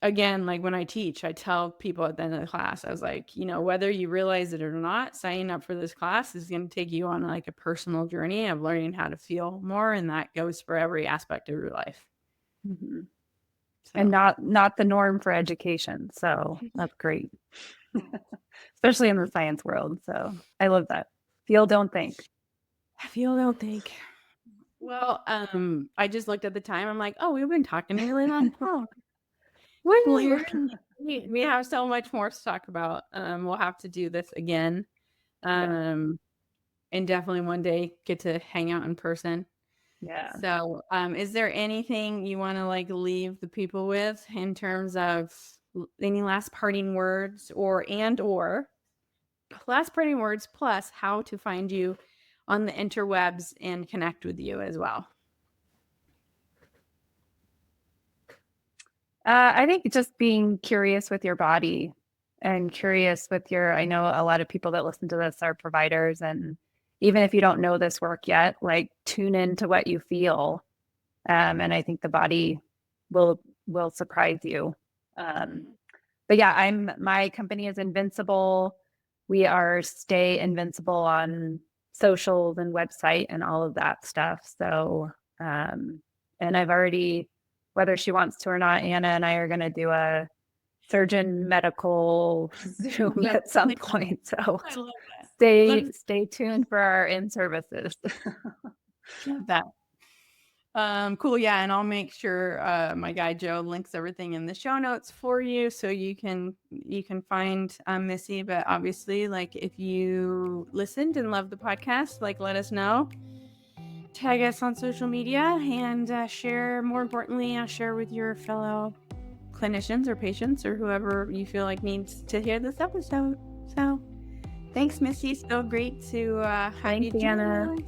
again, like when I teach, I tell people at the end of the class, I was like, whether you realize it or not, signing up for this class is going to take you on like a personal journey of learning how to feel more. And that goes for every aspect of your life. So. And not the norm for education. So that's great. Especially in the science world. So I love that. Feel, don't think. Feel, don't think. Well, I just looked at the time. I'm like, oh, we've been talking really long. We have so much more to talk about. We'll have to do this again. And definitely one day get to hang out in person. Yeah. So, is there anything you want to like leave the people with in terms of any last parting words or last parting words plus how to find you on the interwebs and connect with you as well? I think just being curious with your body and curious with I know a lot of people that listen to this are providers. And even if you don't know this work yet, like tune into what you feel. And I think the body will surprise you. But yeah, my company is Invincible. We are Stay Invincible on socials and website and all of that stuff. So, and I've already, whether she wants to or not, Anna and I are going to do a surgeon medical Zoom Yeah, at some point. So I love that. stay tuned for our in-services. Love that. Cool. Yeah. And I'll make sure, my guy Joe links everything in the show notes for you. So you can find, Missy, but obviously like if you listened and loved the podcast, like let us know, tag us on social media and, more importantly, share with your fellow clinicians or patients or whoever you feel like needs to hear this episode. So thanks, Missy. So great to, have Thanks, you join Anna. us.